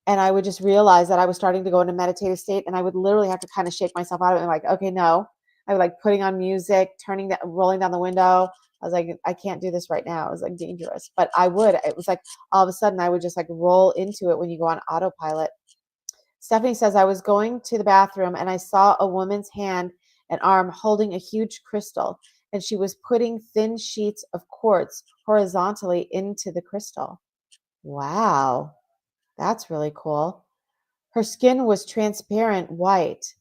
And I would just realize that I was starting to go into meditative state, and I would literally have to kind of shake myself out of it and like, okay, no. I would like putting on music, turning that, rolling down the window. I was like, I can't do this right now. It was like dangerous, but I would. It was like all of a sudden I would just like roll into it when you go on autopilot. Stephanie says, I was going to the bathroom and I saw a woman's hand and arm holding a huge crystal, and she was putting thin sheets of quartz horizontally into the crystal. Wow, that's really cool. Her skin was transparent white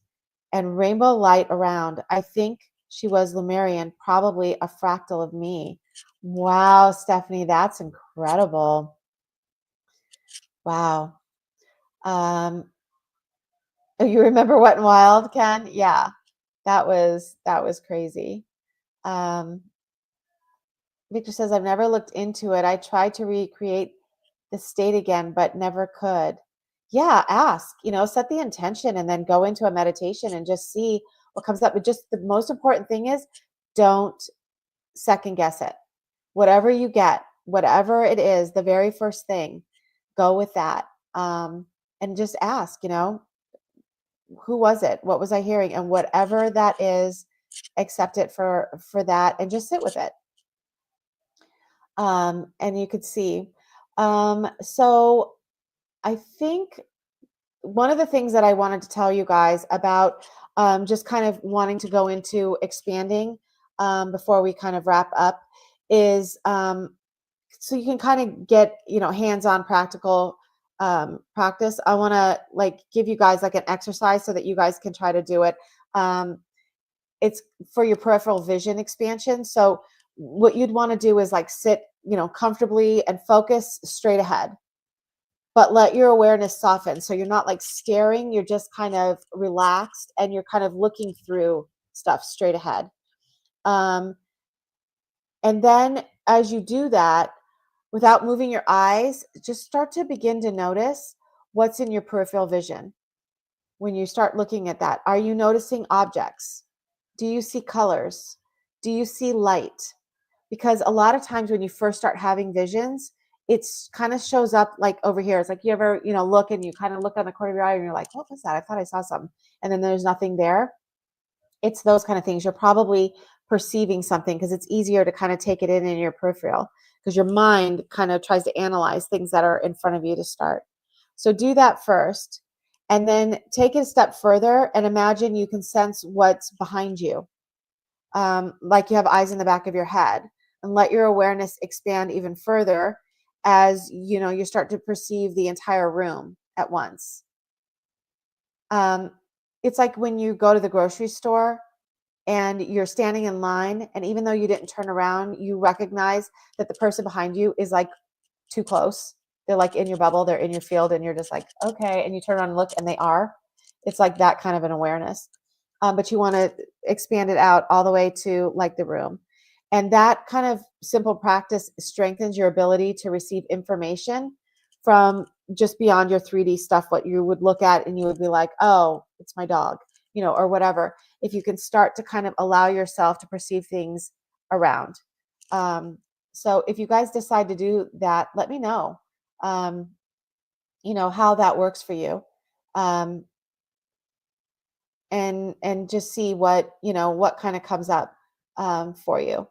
and rainbow light around. I think she was Lemurian, probably a fractal of me. Wow, Stephanie, that's incredible. Wow. Um, oh, you remember Wet and Wild, Ken? Yeah, that was crazy. Um, Victor says, I've never looked into it. I tried to recreate the state again, but never could. Yeah, ask, set the intention and then go into a meditation and just see what comes up. But just the most important thing is don't second guess it. Whatever you get, whatever it is, the very first thing, go with that. And just ask, who was it? What was I hearing? And whatever that is, accept it for that and just sit with it. And you could see. So I think one of the things that I wanted to tell you guys about just kind of wanting to go into expanding before we kind of wrap up is so you can kind of get, hands-on practical practice. I want to like give you guys like an exercise so that you guys can try to do it. It's for your peripheral vision expansion. So what you'd want to do is like sit, comfortably and focus straight ahead, but let your awareness soften. So you're not like staring, you're just kind of relaxed and you're kind of looking through stuff straight ahead. Um, and then as you do that, without moving your eyes, just start to begin to notice what's in your peripheral vision. When you start looking at that, are you noticing objects? Do you see colors? Do you see light? Because a lot of times when you first start having visions, it's kind of shows up like over here. It's like you ever, look and you kind of look on the corner of your eye and you're like, what was that? I thought I saw something. And then there's nothing there. It's those kind of things. You're probably perceiving something because it's easier to kind of take it in your peripheral because your mind kind of tries to analyze things that are in front of you to start. So do that first and then take it a step further and imagine you can sense what's behind you. Like you have eyes in the back of your head, and let your awareness expand even further as you start to perceive the entire room at once. Um, it's like when you go to the grocery store and you're standing in line, and even though you didn't turn around, you recognize that the person behind you is like too close. They're like in your bubble, they're in your field, and you're just like, okay. And you turn around and look, and they are. It's like that kind of an awareness. But you want to expand it out all the way to like the room. And that kind of simple practice strengthens your ability to receive information from just beyond your 3D stuff, what you would look at and you would be like, oh, it's my dog, or whatever. If you can start to kind of allow yourself to perceive things around. So if you guys decide to do that, let me know, how that works for you. And just see what kind of comes up for you.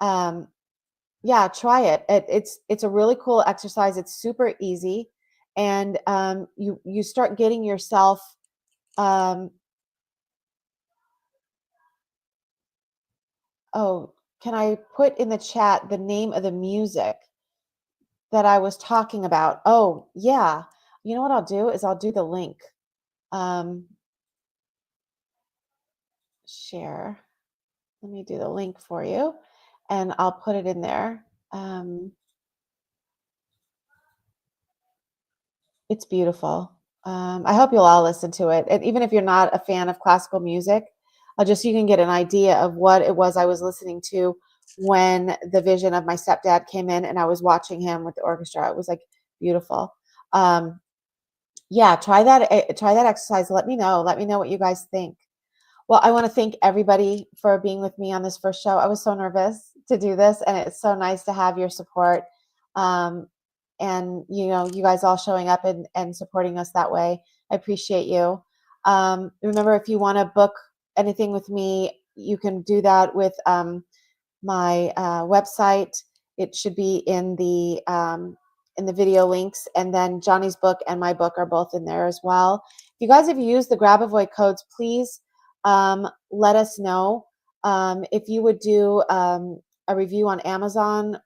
Yeah, try it. It's a really cool exercise. It's super easy, and you start getting yourself. Um, oh, can I put in the chat the name of the music that I was talking about? Oh, yeah. You know what I'll do is I'll do the link. Um, share. Let me do the link for you, and I'll put it in there. It's beautiful. I hope you'll all listen to it. And even if you're not a fan of classical music, just so you can get an idea of what it was I was listening to when the vision of my stepdad came in and I was watching him with the orchestra. It was like beautiful. Um, yeah, try that exercise. Let me know. Let me know what you guys think. Well, I want to thank everybody for being with me on this first show. I was so nervous to do this, and it's so nice to have your support. Um, and you guys all showing up and supporting us that way. I appreciate you. Remember, if you want to book anything with me, you can do that with my website. It should be in the video links, and then Johnny's book and my book are both in there as well. If you guys have used the Grab Avoid codes, please let us know. If you would do a review on Amazon,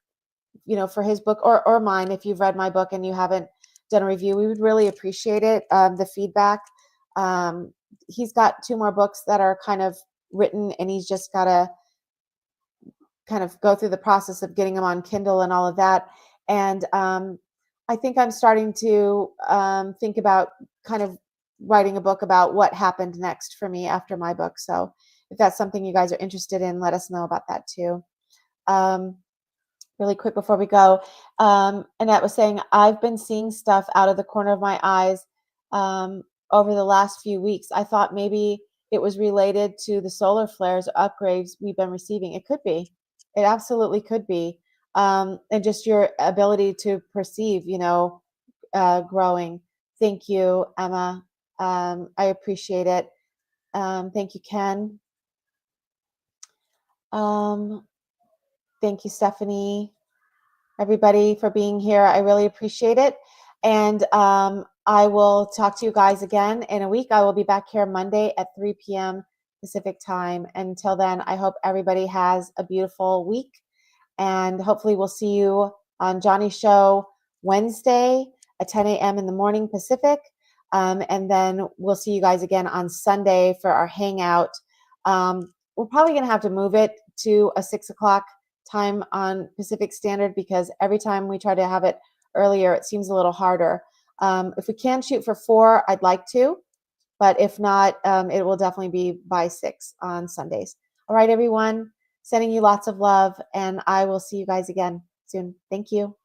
for his book or mine, if you've read my book and you haven't done a review, we would really appreciate it. The feedback. He's got 2 more books that are kind of written, and he's just got to kind of go through the process of getting them on Kindle and all of that. And I think I'm starting to think about kind of writing a book about what happened next for me after my book. So if that's something you guys are interested in, let us know about that too. Really quick before we go, Annette was saying, I've been seeing stuff out of the corner of my eyes over the last few weeks. I thought maybe it was related to the solar flares or upgrades we've been receiving. It could be. It absolutely could be. And just your ability to perceive, growing. Thank you, Emma. I appreciate it. Thank you, Ken. Thank you, Stephanie. Everybody, for being here. I really appreciate it. And I will talk to you guys again in a week. I will be back here Monday at 3 p.m. Pacific time. Until then, I hope everybody has a beautiful week. And hopefully we'll see you on Johnny's show Wednesday at 10 a.m. in the morning Pacific. And then we'll see you guys again on Sunday for our hangout. We're probably going to have to move it to a 6 o'clock time on Pacific Standard, because every time we try to have it earlier, it seems a little harder. If we can shoot for 4, I'd like to, but if not, it will definitely be by 6 on Sundays. All right, everyone, sending you lots of love, and I will see you guys again soon. Thank you.